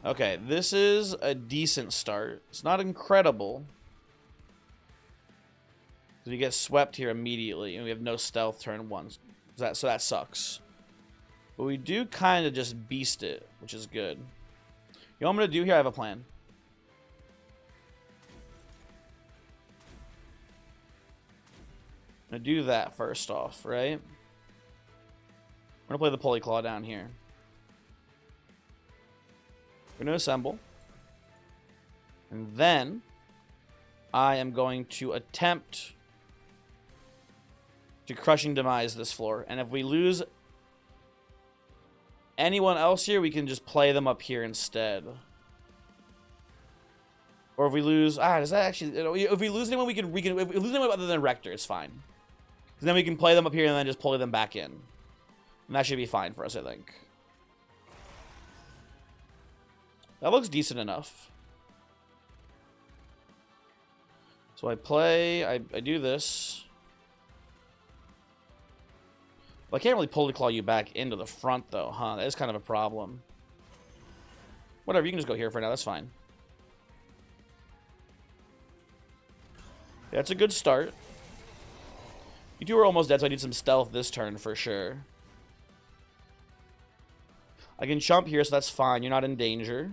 Speaker 1: Okay, this is a decent start. It's not incredible. We get swept here immediately, and we have no stealth turn 1. So that sucks. But we do kind of just beast it, which is good. You know what I'm going to do here? I have a plan. I'm going to do that first off, right? I'm going to play the Pulley Claw down here. We're going to assemble. And then I am going to attempt to Crushing Demise this floor. And if we lose anyone else here, we can just play them up here instead. Or if we lose... does that actually... If we lose anyone, we can... If we lose anyone other than Rector, it's fine. Because then we can play them up here and then just pull them back in. And that should be fine for us, I think. That looks decent enough. So I play... I do this... Well, I can't really Pulley Claw you back into the front, though, huh? That is kind of a problem. Whatever, you can just go here for now. That's fine. Yeah, it's a good start. You two are almost dead, so I need some stealth this turn for sure. I can jump here, so that's fine. You're not in danger.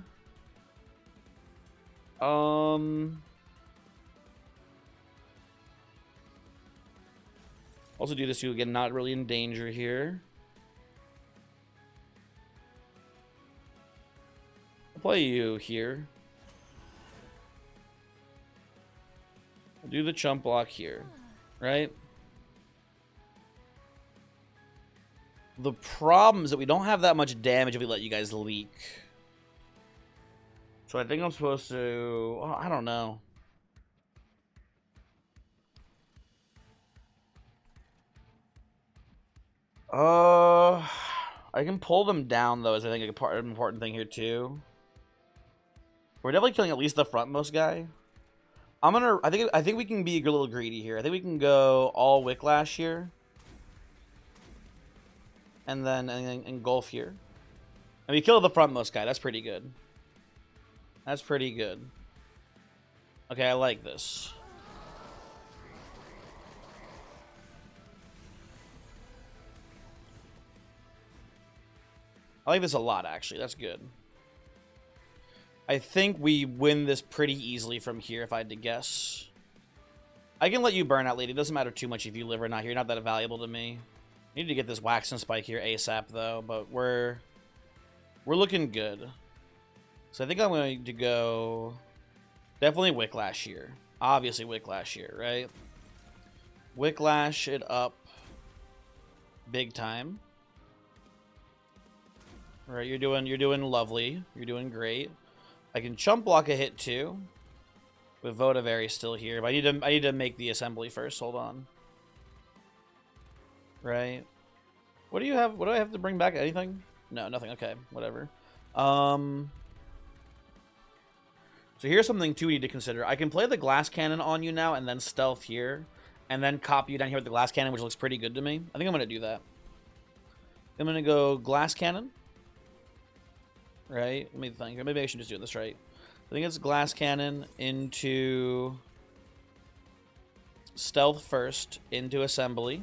Speaker 1: Also do this too, again, not really in danger here. I'll play you here. I'll do the chump block here, right? The problem is that we don't have that much damage if we let you guys leak. So I think I'm supposed to... Oh, I don't know. I can pull them down, though, is I think an important thing here, too. We're definitely killing at least the frontmost guy. I think we can be a little greedy here. I think we can go all Wicklash here. and then engulf here. And we kill the frontmost guy. That's pretty good. That's pretty good. Okay, I like this. I like this a lot, actually. That's good. I think we win this pretty easily from here, if I had to guess. I can let you burn out, lady. It doesn't matter too much if you live or not. You're not that valuable to me. I need to get this wax and spike here ASAP, though. But we're looking good. So I think I'm going to go... Definitely Wicklash here. Obviously Wicklash here, right? Wicklash it up. Big time. All right, you're doing lovely. You're doing great. I can chump block a hit too. With Votivary still here, but I need to make the assembly first. Hold on. Right. What do you have? What do I have to bring back? Anything? No, nothing. Okay, whatever. So here's something too we need to consider. I can play the glass cannon on you now and then stealth here, and then copy you down here with the glass cannon, which looks pretty good to me. I think I'm gonna do that. I'm gonna go glass cannon. Right? Let me think. Maybe I should just do this right. I think it's glass cannon into stealth first, into assembly.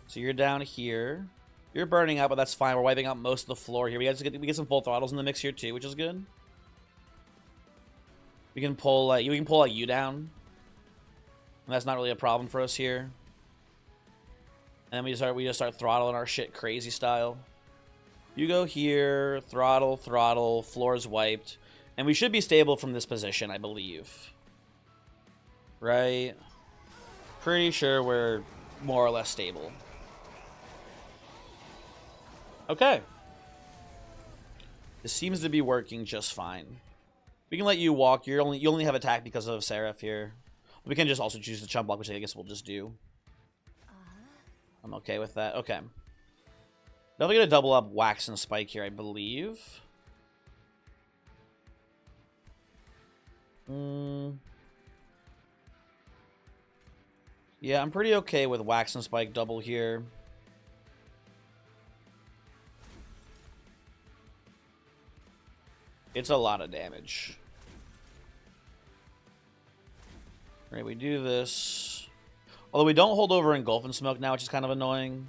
Speaker 1: So you're down here. You're burning out, but that's fine. We're wiping out most of the floor here. We get some full throttles in the mix here too, which is good. We can pull you down. And that's not really a problem for us here. And then we just start throttling our shit crazy style. You go here, throttle, floor's wiped. And we should be stable from this position, I believe. Right? Pretty sure we're more or less stable. Okay. This seems to be working just fine. We can let you walk. You only have attack because of Seraph here. We can just also choose the chump block, which I guess we'll just do. I'm okay with that. Okay. Definitely gonna double up wax and spike here, I believe. Yeah, I'm pretty okay with wax and spike double here. It's a lot of damage. Right, we do this. Although we don't hold over Engulf and Smoke now, which is kind of annoying.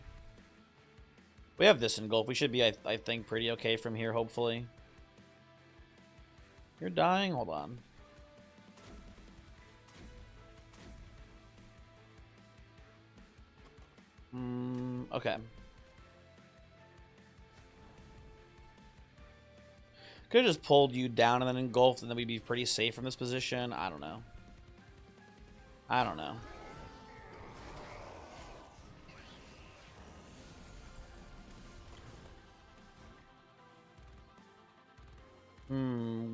Speaker 1: We have this Engulf. We should be, I think, pretty okay from here, hopefully. You're dying? Hold on. Okay. Could have just pulled you down and then engulfed, and then we'd be pretty safe from this position. I don't know. I don't know.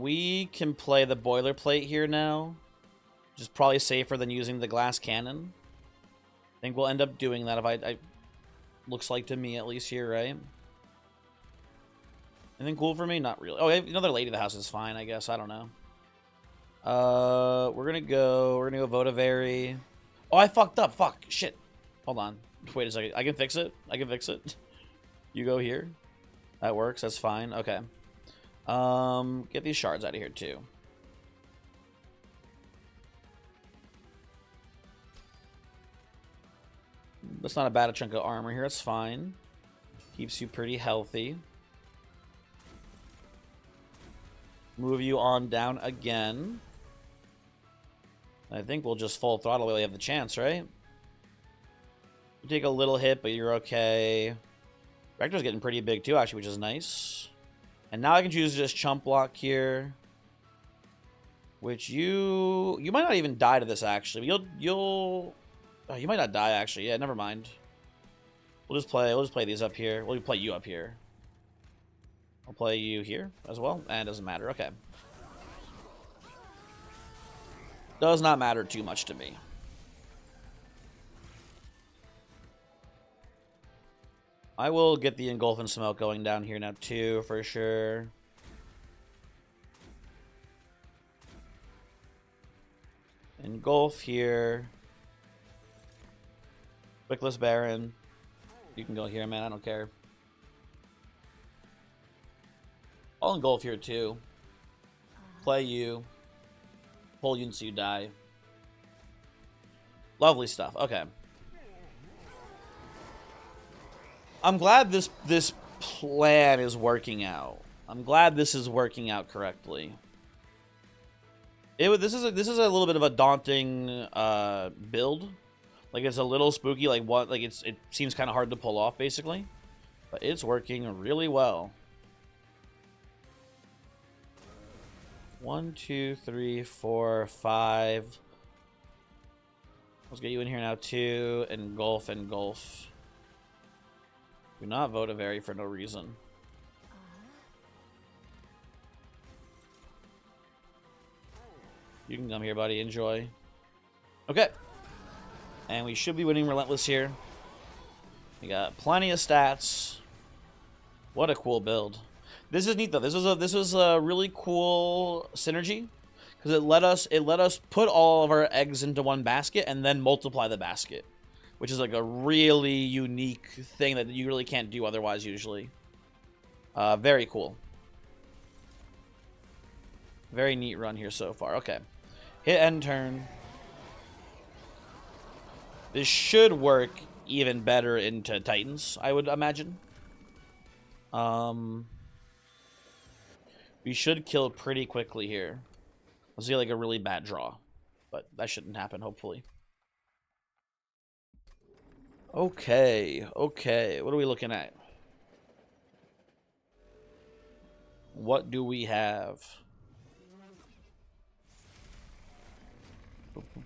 Speaker 1: We can play the boilerplate here now. Which is probably safer than using the glass cannon. I think we'll end up doing that if I looks like to me at least here, right? Anything cool for me? Not really. Oh, another lady in the house is fine, I guess. I don't know. We're gonna go Votivary. Oh, I fucked up. Fuck. Shit. Hold on. Wait a second. I can fix it. I can fix it. You go here. That works. That's fine. Okay. Get these shards out of here too. That's not a bad chunk of armor here. It's fine. Keeps you pretty healthy. Move you on down again. I think we'll just full throttle while we have the chance, right? You take a little hit, but you're okay. Vector's getting pretty big too, actually, which is nice. And now I can choose to just chump block here. Which you might not even die to this, actually. You'll oh, you might not die, actually. Yeah, never mind. We'll just play these up here. We'll play you up here. I'll play you here as well. And it doesn't matter. Okay. Does not matter too much to me. I will get the Engulf and Smoke going down here now too, for sure. Engulf here. Wickless Baron. You can go here, man. I don't care. I'll engulf here too. Play you. Pull you until you die. Lovely stuff. Okay. I'm glad this plan is working out. I'm glad this is working out correctly. This is a little bit of a daunting build. Like, it's a little spooky. Like, what? Like, it seems kind of hard to pull off, basically. But it's working really well. 1, 2, 3, 4, 5. Let's get you in here now, 2. Engulf, engulf. Do not vote a very for no reason. You can come here, buddy. Enjoy. Okay. And we should be winning Relentless here. We got plenty of stats. What a cool build. This is neat though. This was a really cool synergy because it let us put all of our eggs into one basket and then multiply the basket, which is like a really unique thing that you really can't do otherwise usually. Very cool. Very neat run here so far. Okay. Hit end turn. This should work even better into Titans, I would imagine. We should kill pretty quickly here. Let's see like a really bad draw. But that shouldn't happen, hopefully. Okay, okay. What are we looking at? What do we have?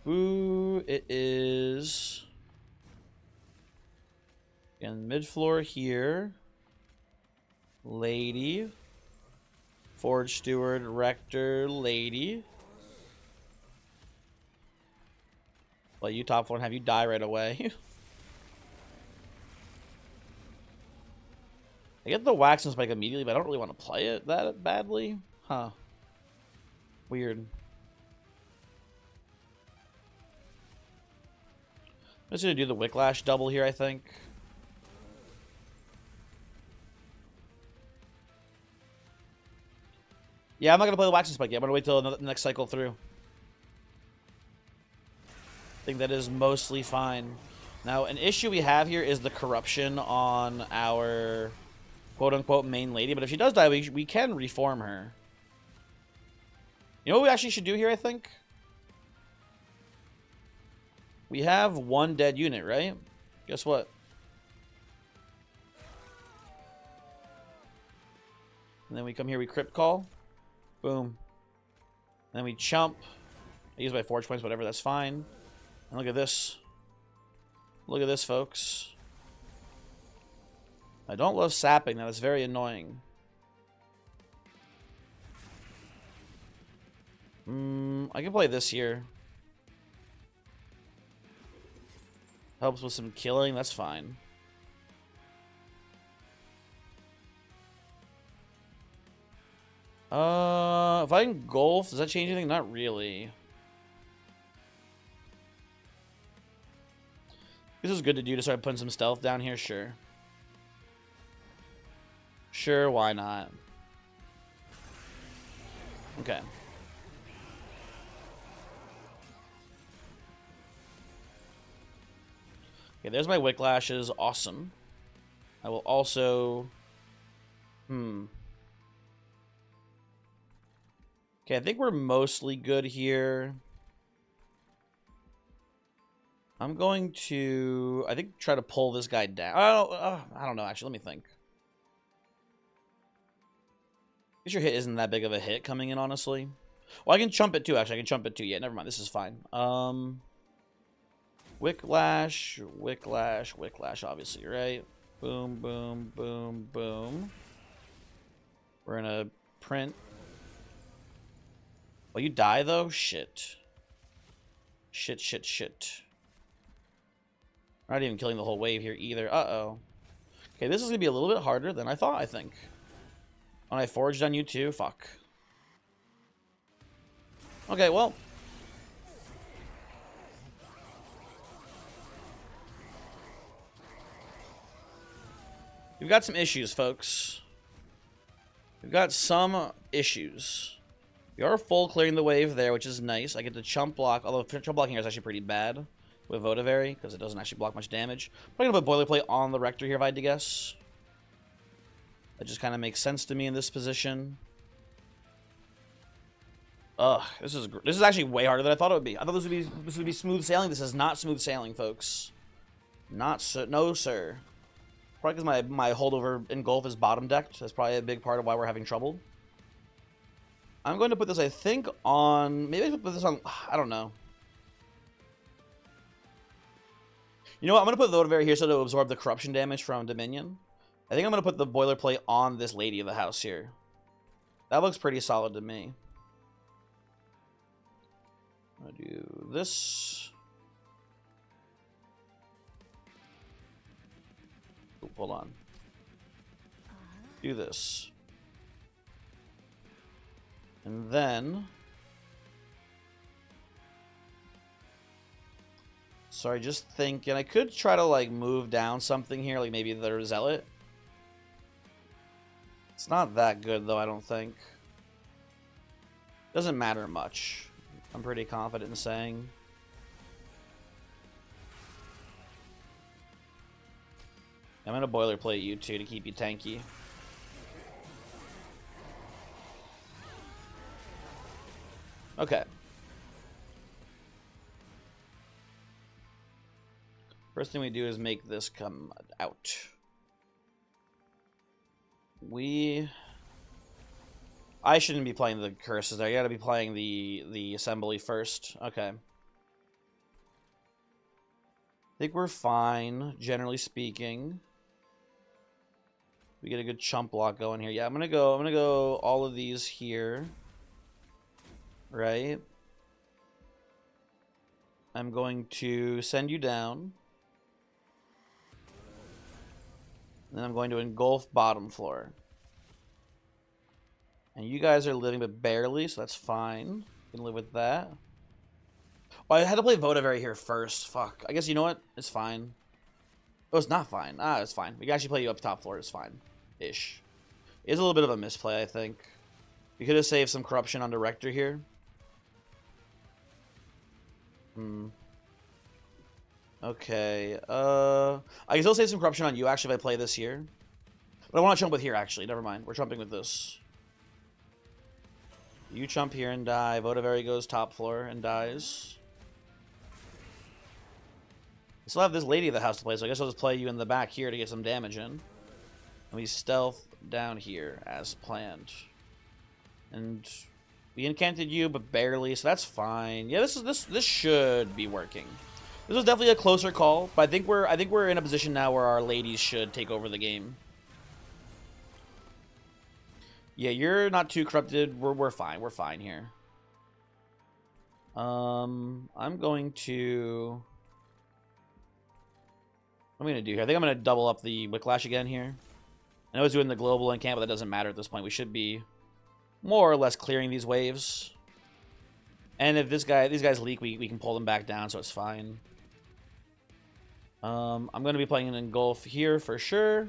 Speaker 1: It is in mid floor here. Lady, Forge Steward, Rector, Lady. Well, you top 4 and have you die right away. I get the wax and spike immediately, but I don't really want to play it that badly. Huh. Weird. I'm just going to do the Wicklash double here, I think. Yeah, I'm not going to play the Wax and Spike yet. I'm going to wait till the next cycle through. I think that is mostly fine. Now, an issue we have here is the corruption on our quote-unquote main lady. But if she does die, we can reform her. You know what we actually should do here, I think? We have 1 dead unit, right? Guess what? And then we come here, we crypt call. Boom. And then we chump. I use my forge points, whatever, that's fine. And look at this. Look at this, folks. I don't love sapping, that is very annoying. I can play this here. Helps with some killing, that's fine. If I engulf, does that change anything? Not really. This is good to do to start putting some stealth down here, sure. Sure, why not? Okay. Okay, there's my Wicklashes. Awesome. I will also... Okay, I think we're mostly good here. I'm going to, I think, try to pull this guy down. I don't know, actually. Let me think. I guess your hit isn't that big of a hit coming in, honestly. Well, I can chump it, too, actually. I can chump it, too. Yeah, never mind. This is fine. Wicklash, Wicklash, Wicklash, obviously, right? Boom, boom, boom, boom. We're going to print. Oh, you die, though? Shit. Shit, shit, shit. We're not even killing the whole wave here, either. Uh-oh. Okay, this is going to be a little bit harder than I thought, I think. When I forged on you, too? Fuck. Okay, well. We've got some issues, folks. We've got some issues. We are full clearing the wave there, which is nice. I get to chump block, although chump blocking here is actually pretty bad with Votivary, because it doesn't actually block much damage. I'm going to put Boilerplate on the Rector here if I had to guess. That just kind of makes sense to me in this position. Ugh, this is actually way harder than I thought it would be. I thought this would be smooth sailing. This is not smooth sailing, folks. Not so, no sir. Probably because my holdover engulf is bottom decked. That's probably a big part of why we're having trouble. I'm going to put this, I think, on... Maybe I should put this on... I don't know. You know what? I'm going to put the Votivary here so to absorb the corruption damage from Dominion. I think I'm going to put the Boilerplate on this Lady of the House here. That looks pretty solid to me. I'm going to do this. Ooh, hold on. Do this. And then... Sorry, just thinking. I could try to, like, move down something here, like maybe the Zealot. It's not that good, though, I don't think. Doesn't matter much. I'm pretty confident in saying. I'm going to Boilerplate you, too, to keep you tanky. Okay. First thing we do is make this come out. I shouldn't be playing the curses there. You gotta be playing the assembly first. Okay. I think we're fine, generally speaking. We get a good chump block going here. Yeah, I'm gonna go all of these here. Right? I'm going to send you down. Then I'm going to engulf bottom floor. And you guys are living, but barely, so that's fine. You can live with that. Oh, I had to play Votivary here first. Fuck. I guess you know what? It's fine. Oh, it's not fine. Ah, it's fine. We can actually play you up top floor. It's fine. Ish. It's a little bit of a misplay, I think. We could have saved some corruption on Director here. Okay. I can still save some corruption on you, actually, if I play this here. But I want to chump with here, actually. Never mind. We're chumping with this. You chump here and die. Votivary goes top floor and dies. I still have this Lady of the House to play, so I guess I'll just play you in the back here to get some damage in. And we stealth down here as planned. And we incanted you, but barely, so that's fine. Yeah, this should be working. This was definitely a closer call, but I think we're in a position now where our ladies should take over the game. Yeah, you're not too corrupted. We're fine. We're fine here. I'm going to... What am I going to do here? I think I'm going to double up the Wicklash again here. I know I was doing the global encamp, but that doesn't matter at this point. We should be more or less clearing these waves. And if these guys leak, we can pull them back down, so it's fine. I'm going to be playing an engulf here for sure.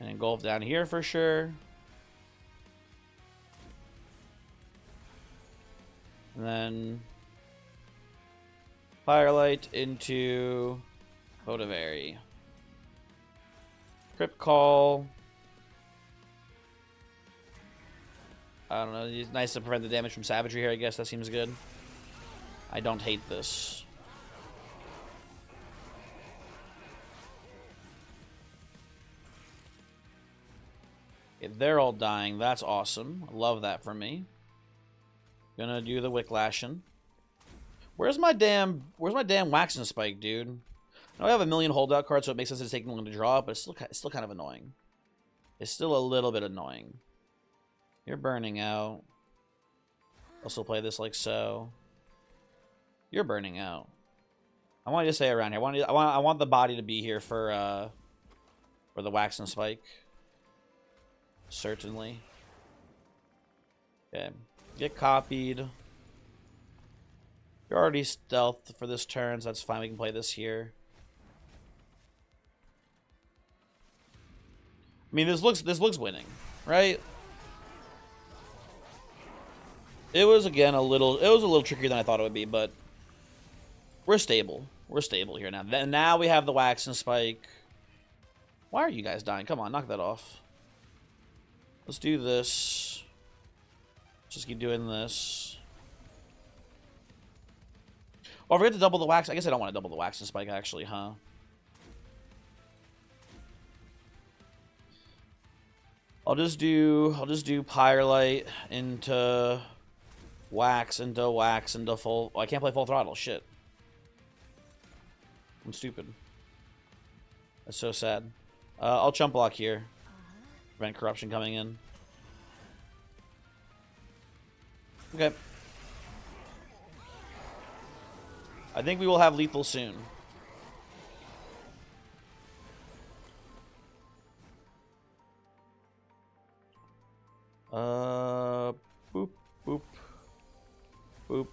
Speaker 1: An engulf down here for sure. And then Firelight into Votivary. Crypt Call. I don't know. It's nice to prevent the damage from Savagery here, I guess. That seems good. I don't hate this. Okay, they're all dying. That's awesome. I love that for me. Gonna do the Wicklashing. Where's my damn Waxing Spike, dude? I know I have a million holdout cards, so it makes sense to take long to draw, but it's still kind of annoying. It's still a little bit annoying. You're burning out. I'll still play this like so. You're burning out. I want you to stay around here. I want the body to be here for the Waxing Spike. Certainly. Okay. Get copied. You're already stealthed for this turn, so that's fine. We can play this here. I mean, this looks winning, right? It was, again, a little trickier than I thought it would be, but we're stable. We're stable here now. Now we have the wax and spike. Why are you guys dying? Come on, knock that off. Let's do this. Just keep doing this. Oh, I forget to double the wax. I guess I don't want to double the wax and spike, actually, huh? I'll just do Pyrelite into wax into full. Oh, I can't play full throttle. Shit. I'm stupid. That's so sad. I'll chump block here. Prevent corruption coming in. Okay. I think we will have lethal soon. Boop, boop, boop.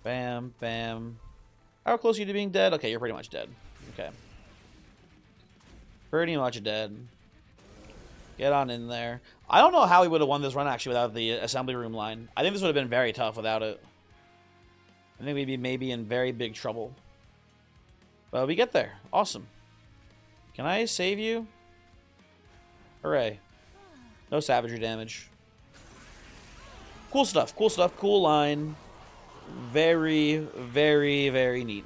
Speaker 1: Bam, bam. How close are you to being dead? Okay, you're pretty much dead. Okay. Pretty much dead. Get on in there. I don't know how we would have won this run, actually, without the assembly room line. I think this would have been very tough without it. I think we'd be maybe in very big trouble. But we get there. Awesome. Can I save you? Hooray. No savagery damage. Cool stuff. Cool stuff. Cool line. Very, very, very neat.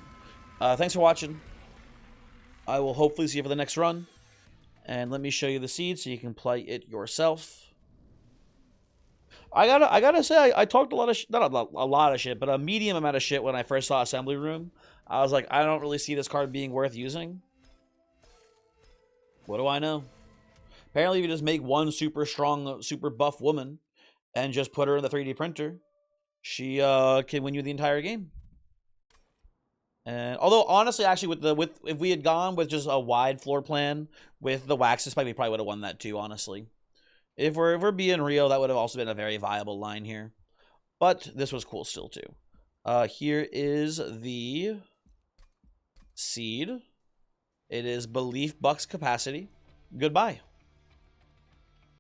Speaker 1: Thanks for watching. I will hopefully see you for the next run. And let me show you the seed so you can play it yourself. I gotta say, I talked a lot of not a lot of shit, but a medium amount of shit when I first saw Assembly Room. I was like, I don't really see this card being worth using. What do I know? Apparently, if you just make one super strong, super buff woman and just put her in the 3D printer, she can win you the entire game. And although honestly, actually, if we had gone with just a wide floor plan with the wax spike, we probably would have won that too. Honestly, if we're being real, that would have also been a very viable line here. But this was cool still too. Here is the seed. It is belief bucks capacity. Goodbye.